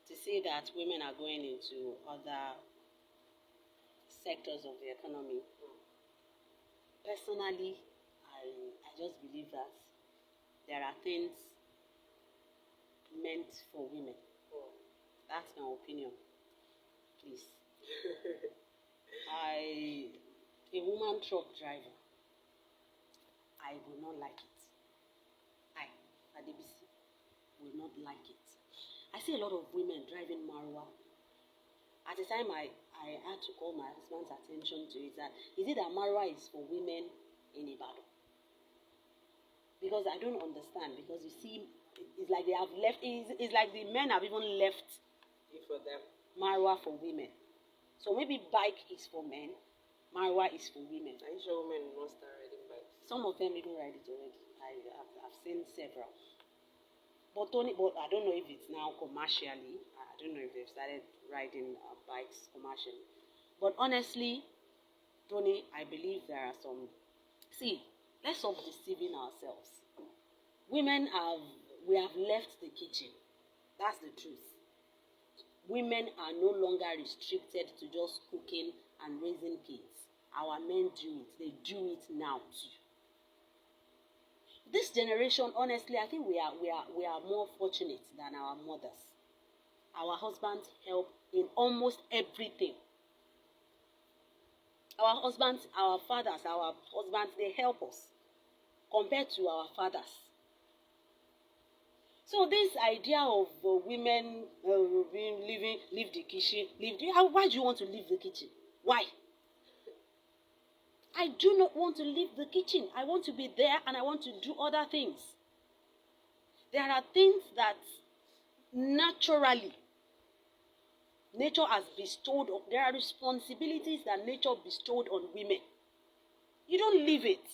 to see that women are going into other sectors of the economy, personally, I just believe that there are things meant for women. That's my opinion. Please. A woman truck driver, I will not like it. Adebisi, will not like it. I see a lot of women driving Marwa. At the time, I had to call my husband's attention to it. That is it that Marwa is for women in Ibadan? Because I don't understand. Because you see, it's like they have left. It's like the men have even left it for them. Marwa for women. So maybe bike is for men, Marwa is for women. Are you sure women will not start riding bikes? Some of them even ride it already. I've seen several. But I don't know if it's now commercially. I don't know if they've started riding bikes commercially. But honestly, Tony, I believe there are some. See, let's stop deceiving ourselves. We have left the kitchen. That's the truth. Women are no longer restricted to just cooking and raising kids. Our men do it. They do it now too. This generation, honestly, I think we are more fortunate than our mothers. Our husbands help in almost everything. Our husbands, our fathers, they help us compared to our fathers. So this idea of women leave the kitchen, why do you want to leave the kitchen? Why? I do not want to leave the kitchen. I want to be there and I want to do other things. There are things that naturally nature has bestowed. There are responsibilities that nature bestowed on women. You don't leave it.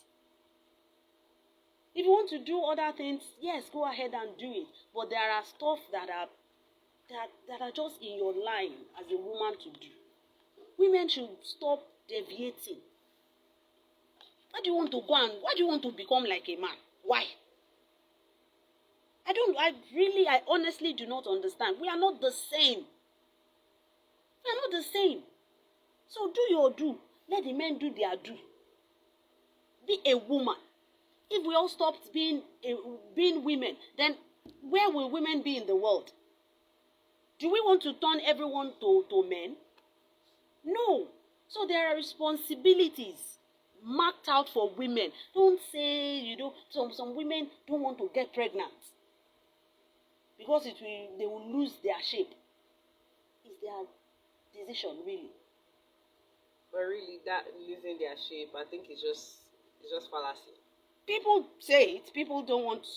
If you want to do other things, yes, go ahead and do it. But there are stuff that are just in your line as a woman to do. Women should stop deviating. Why do you want to become like a man? Why? I honestly do not understand. We are not the same. We are not the same. So do your do. Let the men do their do. Be a woman. If we all stopped being women, then where will women be in the world? Do we want to turn everyone to men? No. So there are responsibilities marked out for women. Don't say, some women don't want to get pregnant because they will lose their shape. It's their decision, really. But really, that losing their shape, I think it's just fallacy. People say it.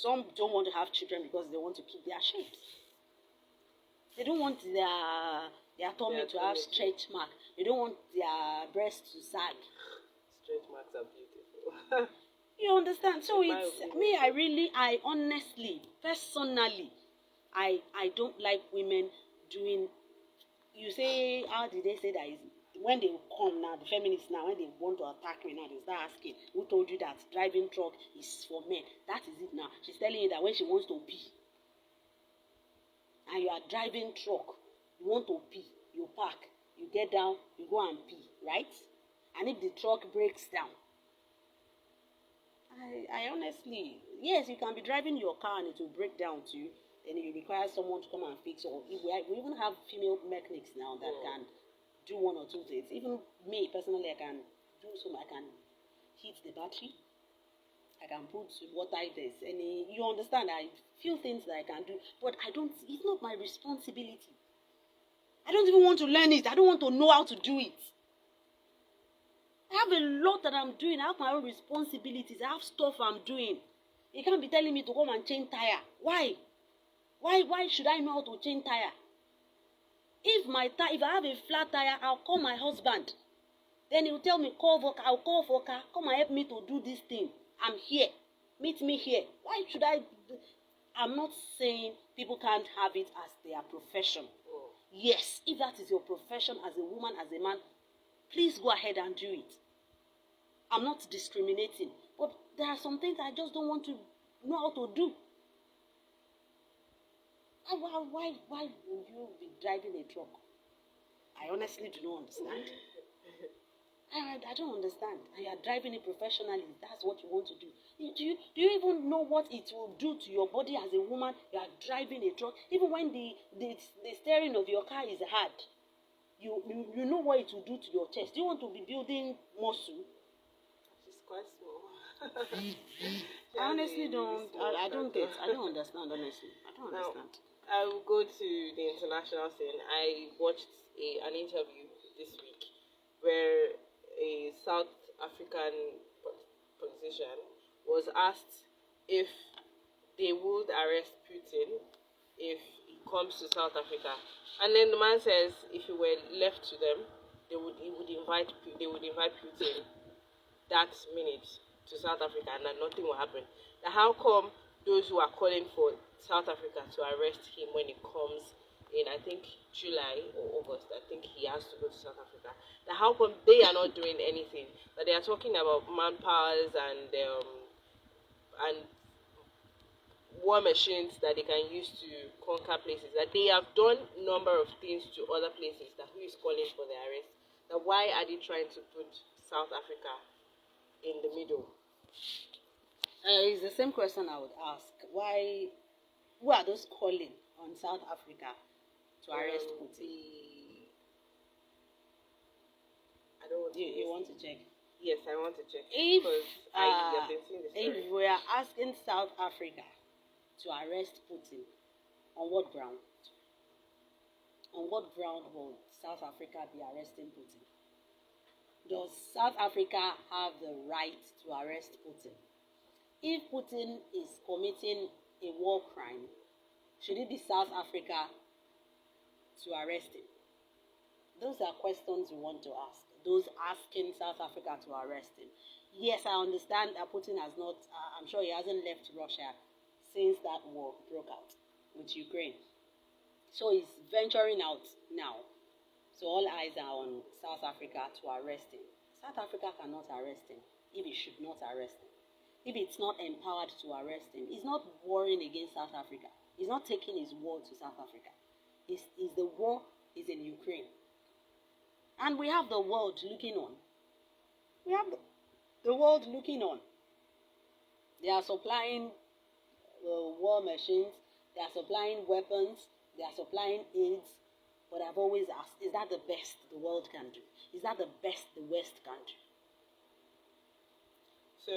Some don't want to have children because they want to keep their shapes. They don't want their tummy to have stretch mark. They don't want their breasts to sag. Stretch marks are beautiful. You understand? So it's me. I honestly, personally, I don't like women doing. You say, how did they say that? Is when they come now, the feminists now, when they want to attack me now, they start asking, who told you that driving truck is for men? That is it now. She's telling you that when she wants to pee, and you are driving truck, you want to pee, you park, you get down, you go and pee, right? And if the truck breaks down, I honestly, yes, you can be driving your car and it will break down too. Then you require someone to come and fix. Or we even have female mechanics now that can do one or two things. Even me personally, I can do some. I can heat the battery. I can put water if there's any. You understand? I few things that I can do, but I don't. It's not my responsibility. I don't even want to learn it. I don't want to know how to do it. I have a lot that I'm doing. I have my own responsibilities. I have stuff I'm doing. You can't be telling me to come and change tire. Why? Why should I know how to change tire? If I have a flat tire, I'll call my husband. Then he'll tell me, I'll call Voka, come and help me to do this thing. I'm here. Meet me here. Why should I? I'm not saying people can't have it as their profession. Yes, if that is your profession as a woman, as a man, please go ahead and do it. I'm not discriminating. But there are some things I just don't want to know how to do. Why would you be driving a truck? I honestly do not understand. I don't understand. And you are driving it professionally. That's what you want to do. Do you even know what it will do to your body as a woman? You are driving a truck. Even when the steering of your car is hard, you know what it will do to your chest. Do you want to be building muscle? She's quite small. I honestly don't. I don't understand. Honestly, I don't understand. I will go to the international scene. I watched an interview this week where a South African politician was asked if they would arrest Putin if he comes to South Africa, and then the man says if he were left to them, they would invite Putin that minute to South Africa, and that nothing will happen. Now, how come those who are calling for South Africa to arrest him when he comes in, I think July or August, I think he has to go to South Africa. Now, how come they are not doing anything? That they are talking about manpowers and war machines that they can use to conquer places. That they have done a number of things to other places. That who is calling for their arrest? That why are they trying to put South Africa in the middle? It's the same question I would ask. Why? Who are those calling on South Africa to arrest Putin? I don't want you want to check? Yes, I want to check. If I have been seeing the story. If we are asking South Africa to arrest Putin, on what ground? On what ground will South Africa be arresting Putin? Does South Africa have the right to arrest Putin? If Putin is committing a war crime, should it be South Africa to arrest him? Those are questions we want to ask. Those asking South Africa to arrest him. Yes, I understand that Putin has not, I'm sure he hasn't left Russia since that war broke out with Ukraine. So he's venturing out now. So all eyes are on South Africa to arrest him. South Africa cannot arrest him if it should not arrest him. If it's not empowered to arrest him, he's not warring against South Africa. He's not taking his war to South Africa. The war is in Ukraine. And we have the world looking on. We have the world looking on. They are supplying war machines, they are supplying weapons, they are supplying aids. But I've always asked, is that the best the world can do? Is that the best the West can do? So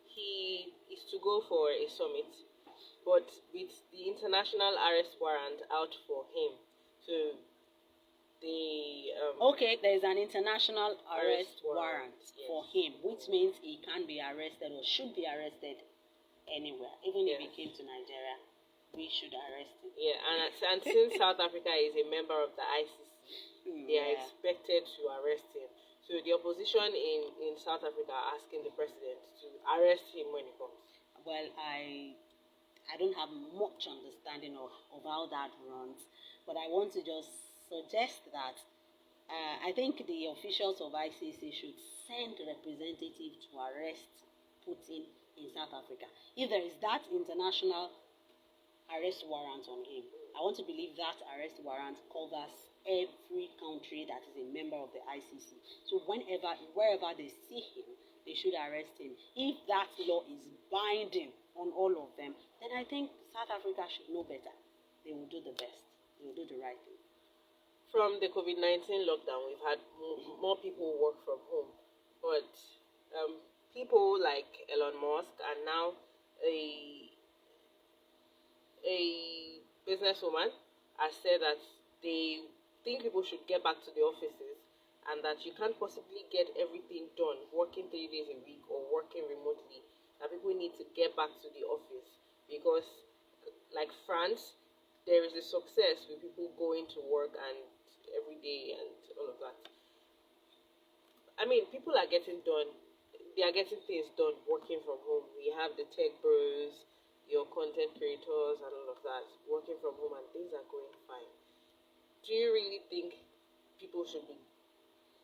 he is to go for a summit, but with the international arrest warrant out for him. So the Okay, there is an international arrest warrant yes. for him, which means he can be arrested or should be arrested anywhere. Even if he came to Nigeria, we should arrest him. Yeah, and since South Africa is a member of the ICC, they are expected to arrest him. So the opposition in South Africa are asking the president to arrest him when he comes. Well, I don't have much understanding of how that runs, but I want to just suggest that I think the officials of ICC should send representatives to arrest Putin in South Africa. If there is that international arrest warrant on him, I want to believe that arrest warrant covers every country that is a member of the ICC. So wherever they see him, they should arrest him. If that law is binding on all of them, then I think South Africa should know better. They will do the best. They will do the right thing. From the COVID-19 lockdown, we've had more people work from home, but people like Elon Musk and now a businesswoman has said that they think people should get back to the offices and that you can't possibly get everything done working 3 days a week or working remotely, that people need to get back to the office because, like France, there is a success with people going to work and every day and all of that. I mean, people are getting done. They are getting things done working from home. We have the tech bros, your content creators, and all of that working from home, and things are going fine. Do you really think people should be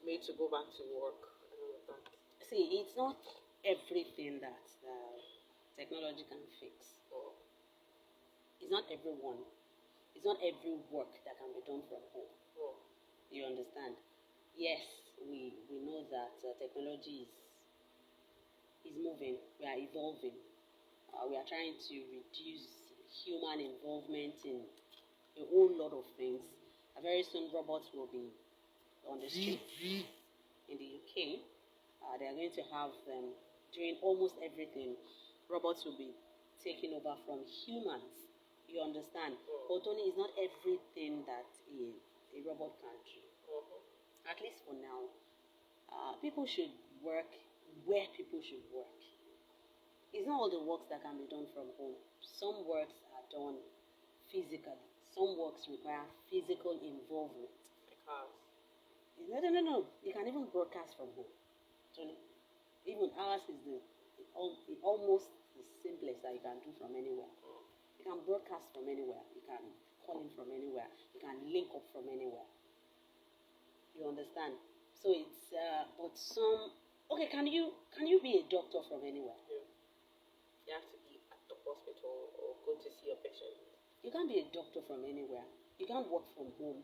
made to go back to work and all of that? See, it's not everything that technology can fix. Oh. It's not everyone. It's not every work that can be done from home. Oh. You understand? Yes, we know that technology is moving. We are evolving. We are trying to reduce human involvement in a whole lot of things. Very soon, robots will be on the streets in the UK. They are going to have them doing almost everything. Robots will be taking over from humans. You understand? But Tony, is not everything that a robot can do. At least for now, people should work where people should work. It's not all the works that can be done from home. Some works are done physically. Some works require physical involvement. No. You can even broadcast from home. Tony, even ours is almost the simplest that you can do from anywhere. You can broadcast from anywhere. You can call in from anywhere. You can link up from anywhere. You understand? So it's but some. Okay, can you be a doctor from anywhere? Yeah. You have to be at the hospital or go to see a patient. You can't be a doctor from anywhere. You can't work from home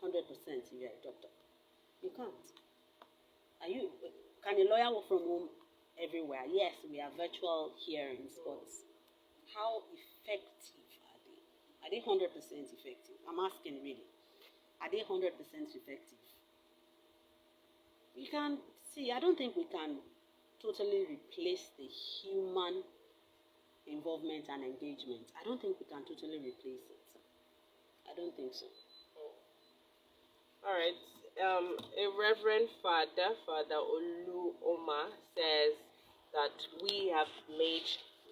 100% if you're a doctor. You can't. Can a lawyer work from home everywhere? Yes, we have virtual hearings, but how effective are they? Are they 100% effective? I'm asking really. Are they 100% effective? We can see, I don't think we can totally replace the human involvement and engagement. I don't think we can totally replace it. I don't think so. All right. A Reverend Father Olu Oma, says that we have made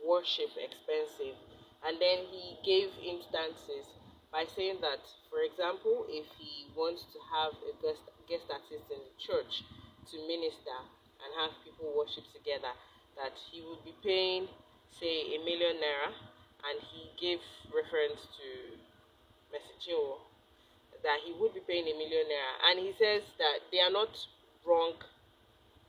worship expensive, and then he gave instances by saying that, for example, if he wants to have a guest artist in the church to minister and have people worship together, that he would be paying, say, ₦1 million, and he gave reference to Messageo, that he would be paying ₦1 million, and he says that they are not wrong,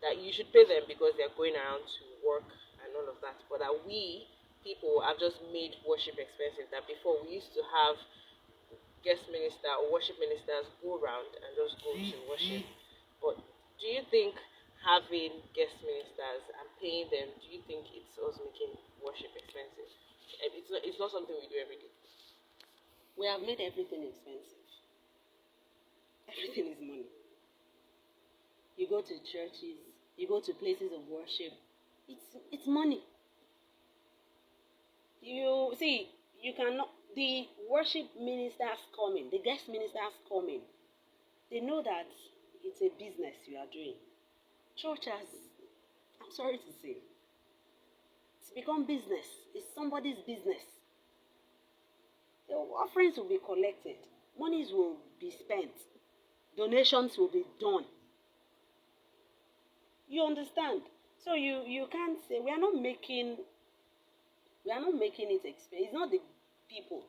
that you should pay them because they are going around to work and all of that, but that we people have just made worship expensive. That before we used to have guest minister or worship ministers go around and just go to worship. But do you think having guest ministers and paying them, do you think it's also making worship expensive? It's not something we do every day. We have made everything expensive. Everything is money. You go to churches, you go to places of worship, it's money. You see, you cannot, the worship ministers coming, the guest ministers coming, they know that it's a business you are doing. Church has, I'm sorry to say, it's become business. It's somebody's business. The offerings will be collected, monies will be spent, donations will be done. You understand? So you can't say we are not making it expensive. It's not the people.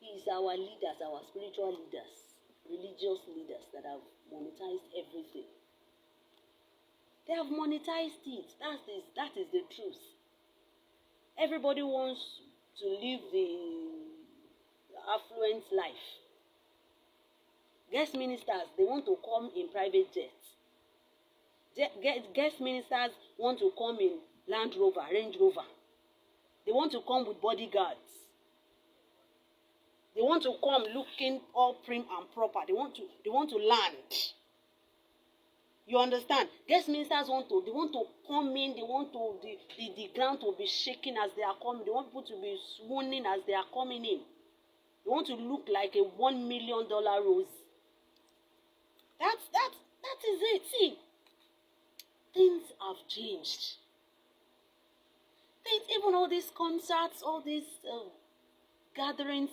It's our leaders, our spiritual leaders, religious leaders that have monetized everything. They have monetized it. That is the truth. Everybody wants to live the affluent life. Guest ministers, they want to come in private jets. Guest ministers want to come in Land Rover, Range Rover. They want to come with bodyguards. They want to come looking all prim and proper. They want to land. You understand? Guest ministers want to come in. They want the ground to be shaking as they are coming. They want people to be swooning as they are coming in. They want to look like a $1 million rose. That is it. See, things have changed. Even all these concerts, all these gatherings,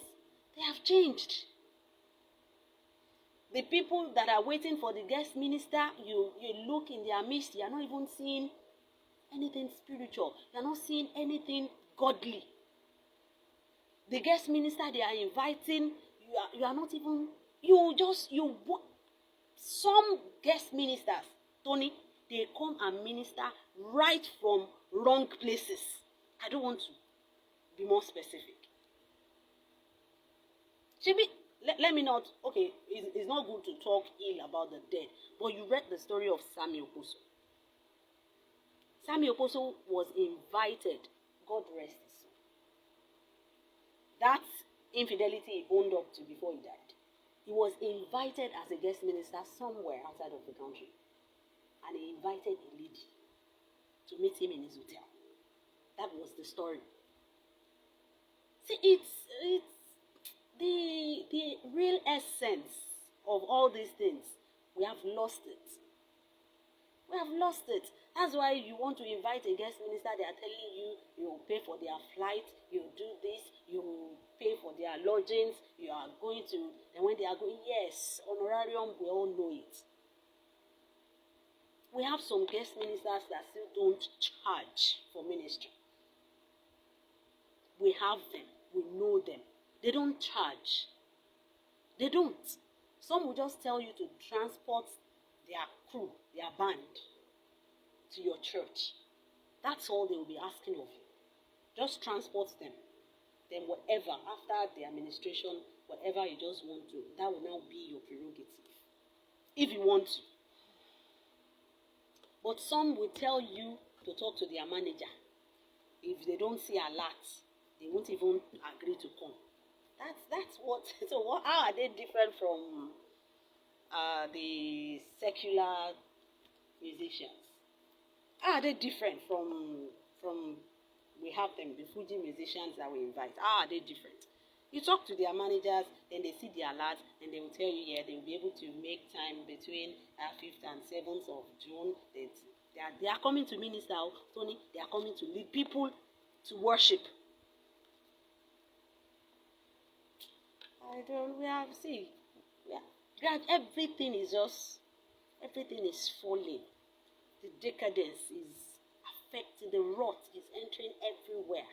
they have changed. The people that are waiting for the guest minister, you look in their midst, you are not even seeing anything spiritual. You are not seeing anything godly. The guest minister they are inviting, you are not even, some guest ministers, Tony, they come and minister right from wrong places. I don't want to be more specific. Let me not, okay, it's not good to talk ill about the dead, but you read the story of Samuel Oposo. Samuel Oposo was invited, God rest his soul. That infidelity he owned up to before he died. He was invited as a guest minister somewhere outside of the country. And he invited a lady to meet him in his hotel. That was the story. See, it's the real essence of all these things. We have lost it. We have lost it. That's why you want to invite a guest minister. They are telling you you pay for their flight, you do this, you pay for their lodgings, you are going to, and when they are going, yes, honorarium, we all know it. We have some guest ministers that still don't charge for ministry. We have them. We know them. They don't charge. They don't. Some will just tell you to transport their crew, their band, to your church. That's all they will be asking of you. Just transport them. Then whatever, after the administration, whatever you just want to, that will now be your prerogative. If you want to. But some will tell you to talk to their manager. If they don't see alert, they won't even agree to come. That's what. So how are they different from the secular musicians? How are they different from we have them, the Fuji musicians that we invite? How are they different? You talk to their managers, then they see the alert, and they will tell you, yeah, they will be able to make time between 5th and 7th of June. They are coming to minister, Tony. They are coming to lead people to worship. Everything is falling. The decadence is affecting. The rot is entering everywhere.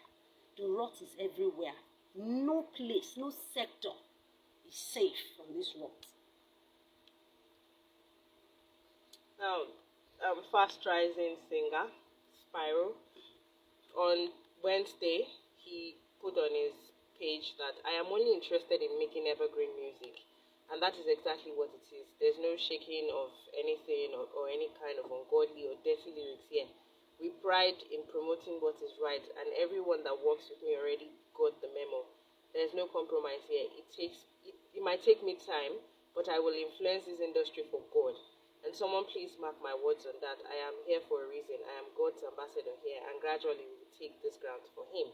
The rot is everywhere. No place, no sector is safe from this rot. Now, fast rising singer Spyro, on Wednesday he put on his page that I am only interested in making evergreen music And that is exactly what it is. There's no shaking of anything, or any kind of ungodly or dirty lyrics here. We pride in promoting what is right, and everyone that works with me already got the memo. There's no compromise here. It might take me time, but I will influence this industry for God. And someone please mark my words on that. I am here for a reason. I am God's ambassador here, and gradually we will take this ground for him.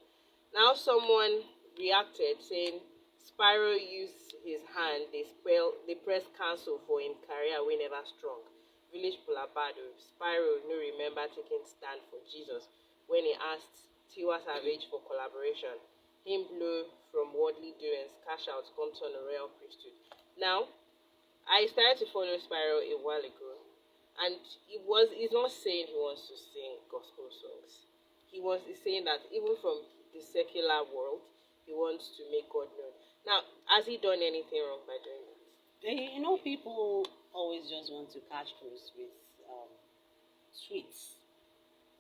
Now someone reacted saying Spyro used his hand, they press cancel for him career we never strong. Village Pulabado, Spyro no remember taking stand for Jesus when he asked Tiwa Savage for collaboration. Him blow from worldly doings, cash out, come to a royal priesthood. Now, I started to follow Spyro a while ago, and he's not saying he wants to sing gospel songs. He's saying that even from the secular world, he wants to make God known. Now, has he done anything wrong by doing that? People always just want to catch cruise with tweets.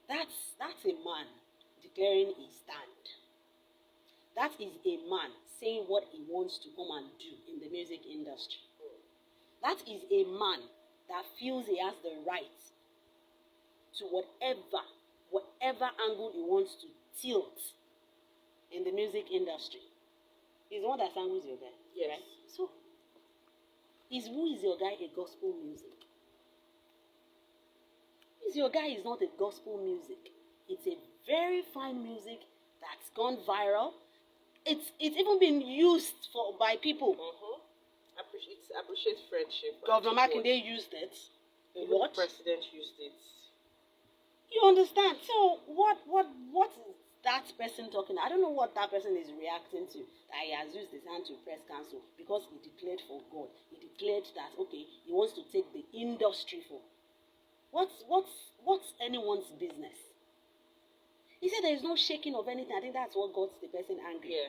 That's a man declaring a stand. That is a man saying what he wants to come and do in the music industry. That is a man that feels he has the right to whatever angle he wants to tilt in the music industry. He's the one that sang Who's Your Guy. Yes. Right? So, Who Is Your Guy a gospel music? Who Is Your Guy is not a gospel music. It's a very fine music that's gone viral. It's even been used by people. Appreciate friendship. Governor Makinde used it. Even the president used it. You understand? So what is that person talking? I don't know what that person is reacting to. That he has used his hand to press cancel because he declared for God. He declared that he wants to take the industry for. What's anyone's business? He said there is no shaking of anything. I think that's what got the person angry. Yeah.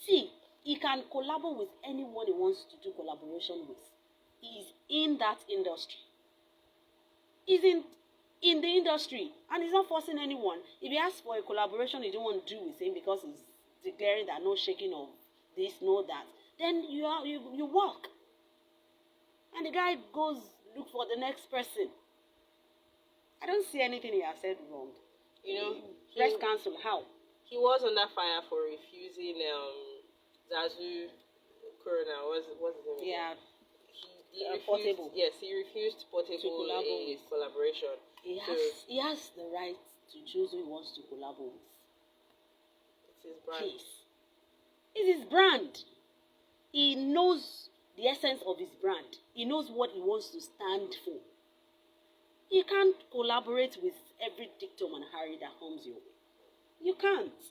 See, he can collaborate with anyone he wants to do collaboration with. He is in that industry. He's in the industry, and he's not forcing anyone. If he asks for a collaboration he don't want to do with him because he's declaring that no shaking of this, no that, then you walk. And the guy goes look for the next person. I don't see anything he has said wrong. Press cancel, how? He was under fire for refusing Zazu Corona. What's his name? Yeah. He refused, Portable. Yes, he refused Portable collaboration. He has the right to choose who he wants to collaborate with. It's his brand. Please. It's his brand. He knows the essence of his brand. He knows what he wants to stand for. You can't collaborate with every dictum and Harry that comes your way. You can't.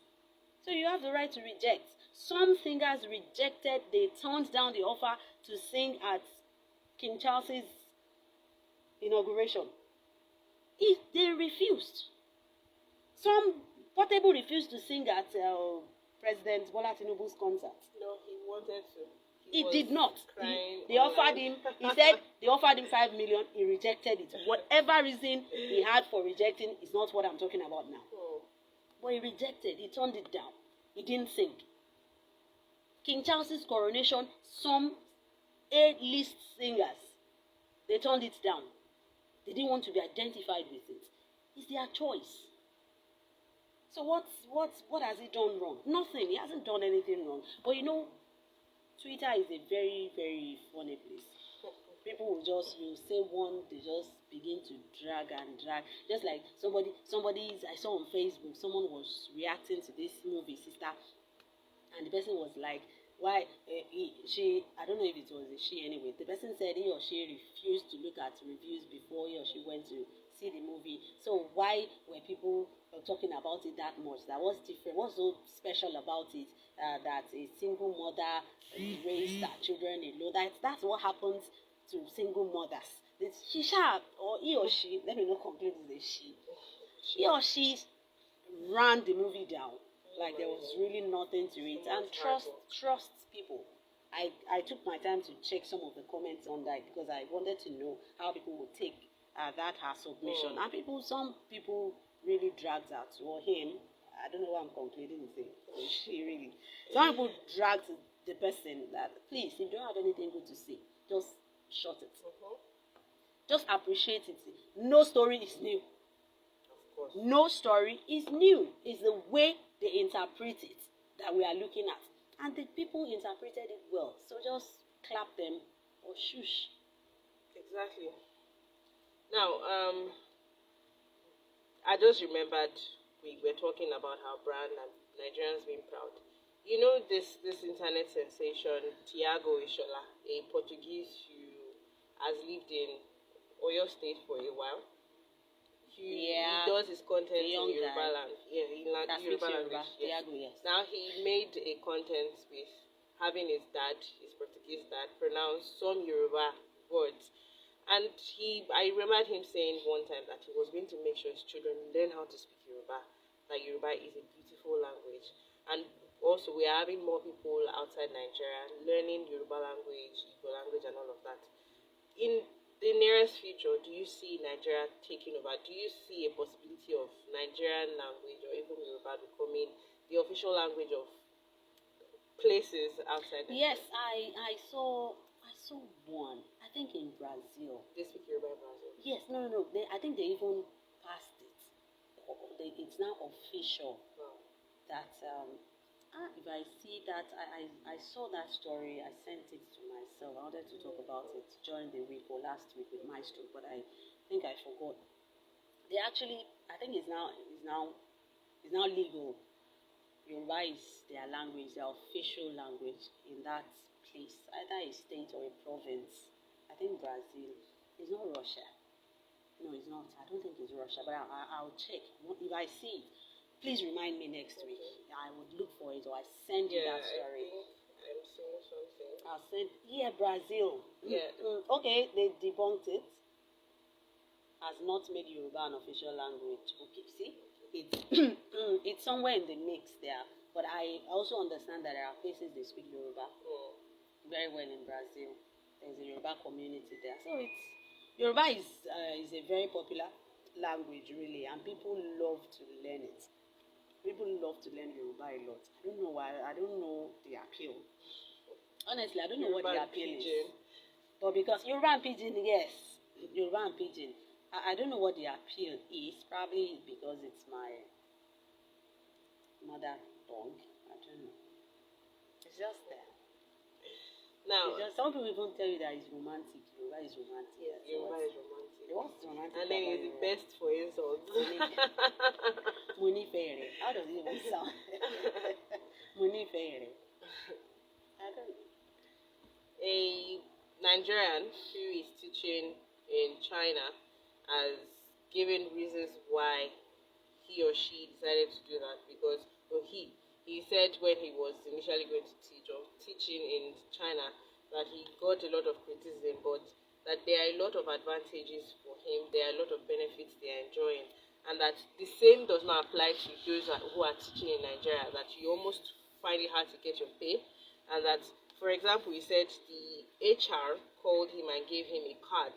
So you have the right to reject. Some singers rejected, they turned down the offer to sing at King Charles's inauguration. They refused. Some Portable refused to sing at President Bola Tinubu's concert. No, he wanted to. He did not. They offered him. He said they offered him 5 million. He rejected it. Whatever reason he had for rejecting is not what I'm talking about now. But he rejected. He turned it down. He didn't sing. King Charles's coronation, some A-list singers, they turned it down. They didn't want to be identified with it. It's their choice. So what has he done wrong? Nothing. He hasn't done anything wrong. But Twitter is a very, very funny place. People will say one, they just begin to drag. Just like I saw on Facebook, someone was reacting to this movie, Sister, and the person was like, why, I don't know if it was a she anyway, the person said he or she refused to look at reviews before he or she went to see the movie. So why were people talking about it that much? That was different. What's so special about it? That a single mother raised her children alone. That's what happens to single mothers. She sharp, or he or she, let me not conclude it's a she. He or she ran the movie down. Like there was really nothing to it. And trust people. I took my time to check some of the comments on that because I wanted to know how people would take that her submission. And some people really dragged out, or him. I don't know what I'm concluding to say. She really. Some people dragged the person that, please, if you don't have anything good to say, just shut it. Just appreciate it. No story is new. Of course. No story is new. It's the way they interpret it that we are looking at. And the people interpreted it well. So just clap them or shush. Exactly. Now, I just remembered we were talking about how brand and Nigerians being proud. You know this internet sensation, Tiago Ishola, a Portuguese who has lived in Oyo State for a while. He does his content in Yoruba land. Yeah, in Yoruba language. Yes. Tiago, yes. Now he made a content with having his dad, his Portuguese dad, pronounce some Yoruba words. And I remembered him saying one time that he was going to make sure his children learn how to speak Yoruba. That Yoruba is a beautiful language. And also we are having more people outside Nigeria learning Yoruba language, Igbo language and all of that. In the nearest future, do you see Nigeria taking over? Do you see a possibility of Nigerian language or even Yoruba becoming the official language of places outside Nigeria? Yes, I saw one. I think in Brazil. They speak Yoruba in Brazil. Yes, no. I think they even passed it. It's now official. Wow. That if I see that, I saw that story. I sent it to myself. I wanted to talk about it during the week or last week with my story, but I think I forgot. They actually, I think it's now legal. Yoruba is their language, their official language in that place, either a state or a province. I think Brazil. It's not Russia. No, it's not. I don't think it's Russia, but I'll check. If I see it, please remind me next week. I would look for it, or I send you that story. I think I'm seeing something. I'll send. Yeah, Brazil. Yeah. Okay, they debunked it. Has not made Yoruba an official language. Okay, see, it's somewhere in the mix there. But I also understand that there are places they speak Yoruba very well in Brazil. There's a Yoruba community there, so Yoruba is a very popular language, really, and people love to learn it. People love to learn Yoruba a lot. I don't know why. I don't know the appeal. Honestly, I don't know what the appeal is. But because Yoruba and Pidgin, yes, Yoruba and Pidgin. I don't know what the appeal is. Probably because it's my mother tongue. I don't know. It's just there. Now, Some people even tell you that it's romantic. Yoruba is romantic. Yes, Yoruba is romantic. What's romantic? And then it's the best for insults. Muni Fere. How does it even sound? Muni Fere. I don't know. A Nigerian who is teaching in China has given reasons why he or she decided to do that, because he said when he was initially going to teach or teaching in China that he got a lot of criticism, but that there are a lot of advantages for him, there are a lot of benefits they are enjoying, and that the same does not apply to those who are teaching in Nigeria, that you almost find it hard to get your pay, and that, for example, he said the HR called him and gave him a card,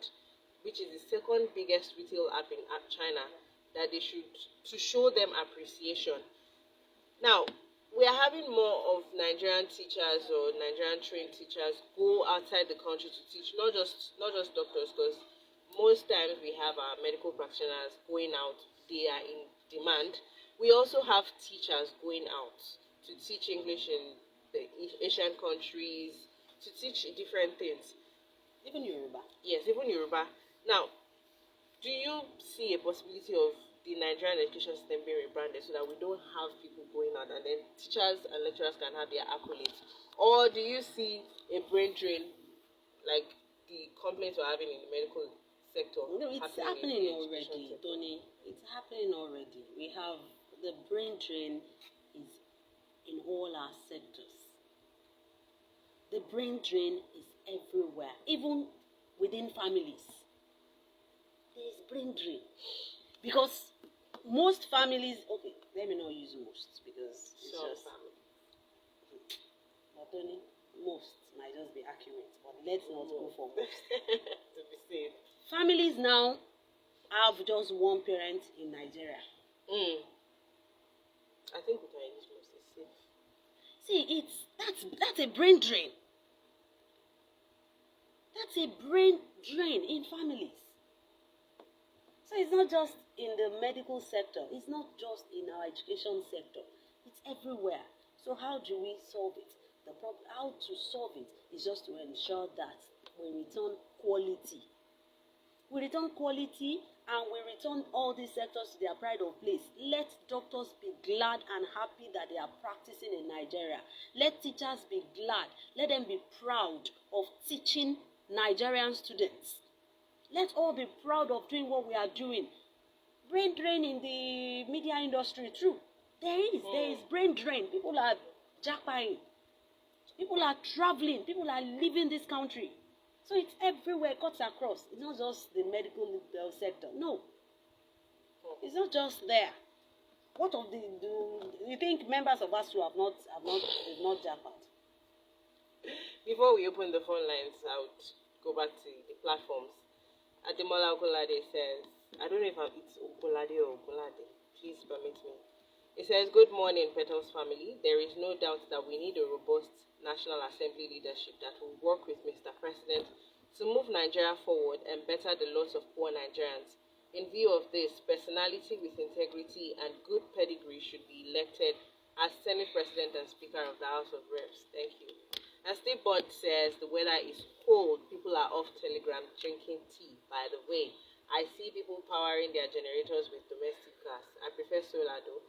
which is the second biggest retail app in China, that they should, to show them appreciation. Now, we are having more of Nigerian teachers or Nigerian trained teachers go outside the country to teach, not just doctors, because most times we have our medical practitioners going out, they are in demand. We also have teachers going out to teach English in the Asian countries, to teach different things. Even Yoruba. Yes, even Yoruba. Now, do you see a possibility of the Nigerian education system being rebranded so that we don't have people going out and then teachers and lecturers can have their accolades? Or do you see a brain drain like the complaints we're having in the medical sector? No, it's happening already, Tony. It's happening already. We have the brain drain is in all our sectors. The brain drain is everywhere, even within families. There is brain drain. Because most families, okay, let me not use most because it's just but only most might just be accurate, but let's not go for most. To be safe. Families now have just one parent in Nigeria. I think we can use most. It's safe. See, that's a brain drain. That's a brain drain in families. So it's not just in the medical sector. It's not just in our education sector. It's everywhere. So how do we solve it? How to solve it is just to ensure that we return quality. We return quality and we return all these sectors to their pride of place. Let doctors be glad and happy that they are practicing in Nigeria. Let teachers be glad. Let them be proud of teaching Nigerian students. Let's all be proud of doing what we are doing. Brain drain in the media industry too. There is brain drain. People are jackpying. People are traveling. People are leaving this country. So it's everywhere, cuts across. It's not just the medical sector. No. It's not just there. What of you think members of us who have not jackpot? Before we open the phone lines, I would go back to the platforms. Ademola Okolade says, I don't know if it's Okolade or Okolade. Please permit me. It says, good morning, Petals family. There is no doubt that we need a robust National Assembly leadership that will work with Mr. President to move Nigeria forward and better the loss of poor Nigerians. In view of this, personality with integrity and good pedigree should be elected as Senate President and Speaker of the House of Reps. Thank you. And Steve Bond says the weather is cold. People are off Telegram drinking tea. By the way, I see people powering their generators with domestic gas. I prefer solar though.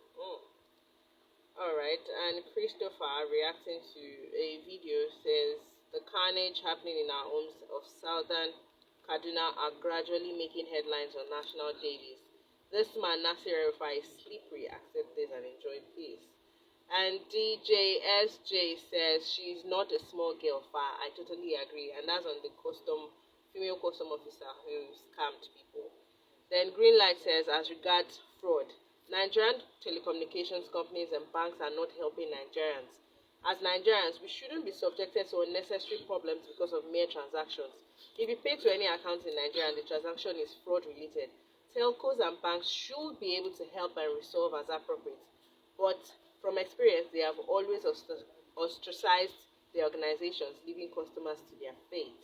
Alright, and Christopher, reacting to a video, says the carnage happening in our homes of southern Kaduna are gradually making headlines on national dailies. This man, Nasir El-Rufai, is slippery. Accept this and enjoy peace. And DJ SJ says she's not a small girl, far. I totally agree. And that's on the female custom officer who scammed people. Then Greenlight says, as regards fraud, Nigerian telecommunications companies and banks are not helping Nigerians. As Nigerians, we shouldn't be subjected to unnecessary problems because of mere transactions. If you pay to any account in Nigeria and the transaction is fraud-related, telcos and banks should be able to help and resolve as appropriate. But from experience, they have always ostracized the organizations, leaving customers to their fate.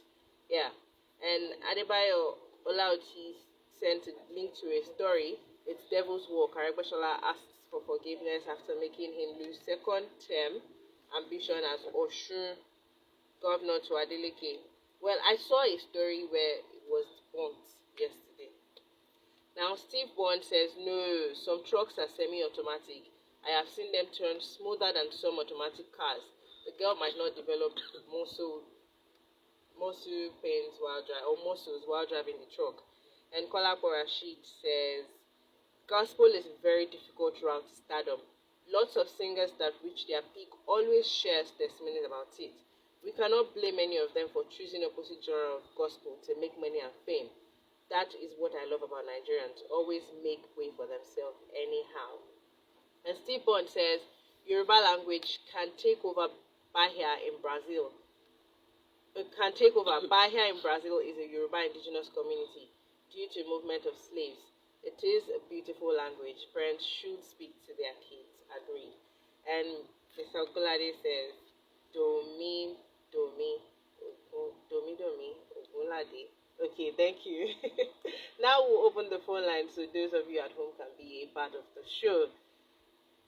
Yeah. And Adebayo Olauti sent a link to a story. It's Devil's War. Karagbashola asks for forgiveness after making him lose second term ambition as Osun governor to Adeleke. Well, I saw a story where it was debunked yesterday. Now, Steve Bond says, no, some trucks are semi-automatic. I have seen them turn smoother than some automatic cars. The girl might not develop muscle pains or muscles while driving the truck. And Kolapo Rashid says, gospel is a very difficult route to stardom. Lots of singers that reach their peak always share testimonies about it. We cannot blame any of them for choosing opposite genre of gospel to make money and fame. That is what I love about Nigerians. Always make way for themselves anyhow. And Steve Bond says, Yoruba language can take over Bahia in Brazil. Bahia in Brazil is a Yoruba indigenous community due to movement of slaves. It is a beautiful language. Parents should speak to their kids. Agreed. And Mr. Okolade says, Domi, Okolade. Okay, thank you. Now we'll open the phone line so those of you at home can be a part of the show.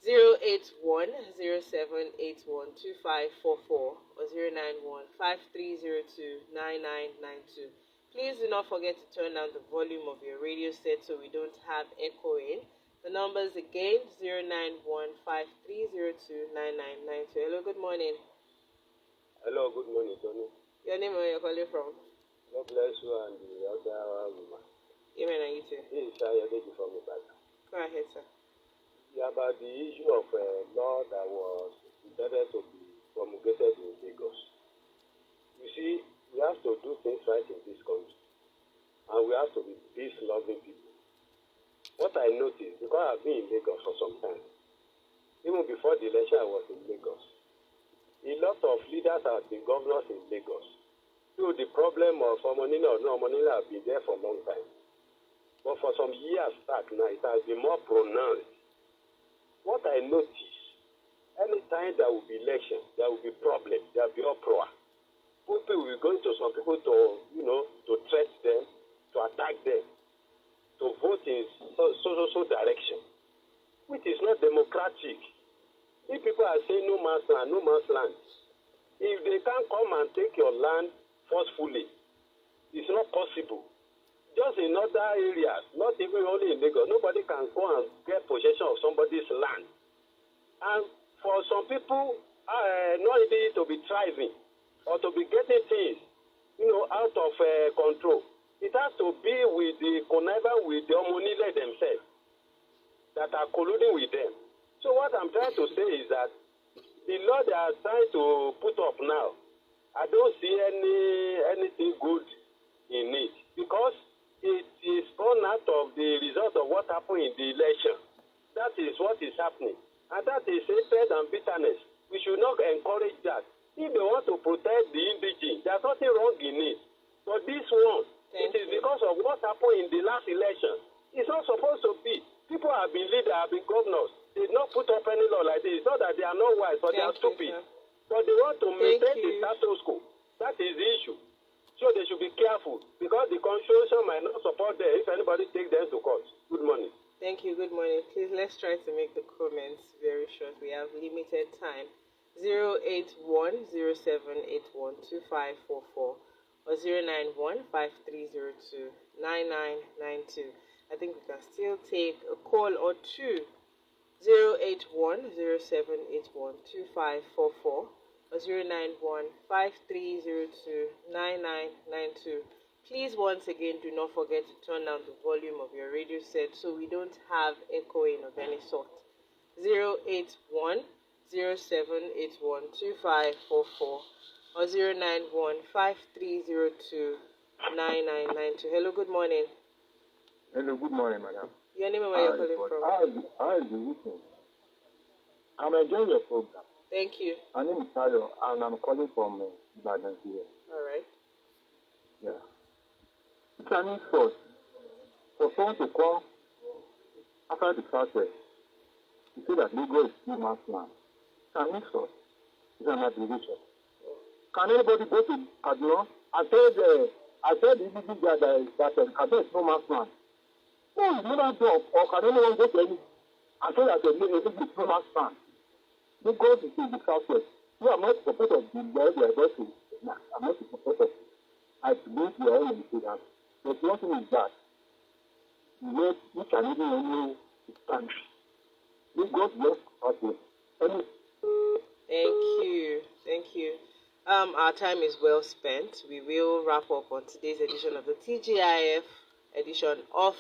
08107812544 or 09153029992. Please do not forget to turn down the volume of your radio set so we don't have echoing. The numbers again, 09153029992. Hello, good morning. Hello, good morning, Tony. Your name and where you're calling from? God bless you and the other woman. Amen, and you too. This is Shaya Lady from the back. Go ahead, sir. Yeah, about the issue of law that was intended to be promulgated in Lagos. You see, we have to do things right in this country. And we have to be peace-loving people. What I noticed, because I've been in Lagos for some time, even before the election I was in Lagos, a lot of leaders have been governors in Lagos. So the problem of Omonina or no Omonina have been there for a long time. But for some years back now, it has been more pronounced. What I noticed, anytime there will be election, there will be problem, there will be uproar. People will be going to some people to, to threat them, to attack them, to vote in so direction, which is not democratic. If people are saying no man's land, no man's land, if they can't come and take your land forcefully, it's not possible. Just in other areas, not even only in Lagos, nobody can go and get possession of somebody's land. And for some people, not easy to be thriving or to be getting things, out of control. It has to be with the connivance with the Omonile themselves that are colluding with them. So what I'm trying to say is that the law they are trying to put up now, I don't see anything good in it, because it is born out of the result of what happened in the election. That is what is happening. And that is hatred and bitterness. We should not encourage that. If they want to protect the indigene, there's nothing wrong in it. But this one, it is because of what happened in the last election. It's not supposed to be. People have been leaders, have been governors. They did not put up any law like this. It's not that they are not wise, but they are stupid. But they want to maintain the status quo. That is the issue. So they should be careful, because the constitution might not support them if anybody takes them to court. Good morning. Thank you. Good morning. Please, let's try to make the comments very short. We have limited time. 08107812544 or 09153029992. I think we can still take a call or two. 08107812544 or 09153029992. Please, once again, do not forget to turn down the volume of your radio set so we don't have echoing of any sort. 08107812544 or 09153029992. Hello, good morning. Hello, good morning, madam. Your name and where you're calling from? How is the weekend? I'm enjoying your program. Thank you. My name is Tayo, and I'm calling from Ibadan here. All right. Yeah. It's an insult for someone to come after the Southwest to say that Lagos is no man's land. It's an insult. It's an aggravation. Can anybody go to Kaduna and tell the individual that Kaduna is no man's land? No, it's never done. Or can anyone go to any and say that Lagos is no man's land? Lagos is in the Southwest. No, I'm not in support of the law they are going to. I'm not in support of it. I believe we are all in the same. But one thing is that we can even know the country. Lagos is Southwest. Thank you. Our time is well spent. We will wrap up on today's edition of the TGIF edition of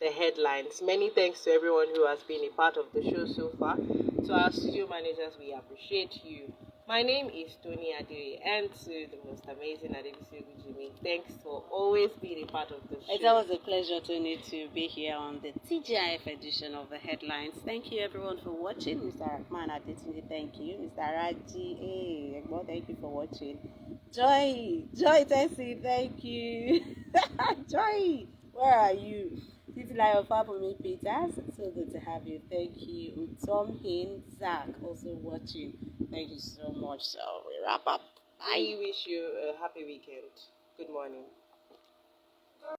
the headlines. Many thanks to everyone who has been a part of the show so far. To our studio managers, we appreciate you. My name is Toni and Adebisi, and to the most amazing Adebisi Jimmy, thanks for always being a part of the show. It's always a pleasure, Toni, to be here on the TGIF edition of the headlines. Thank you, everyone, for watching. Mr. Rahman Adetini, thank you. Mr. Raji, thank you for watching. Joy Tessie, thank you. Joy, where are you? Titi Lion Fabumi Peters, so good to have you. Thank you. Tom Hin Zach, also watching. Thank you so much. So we wrap up. Bye. We wish you a happy weekend. Good morning.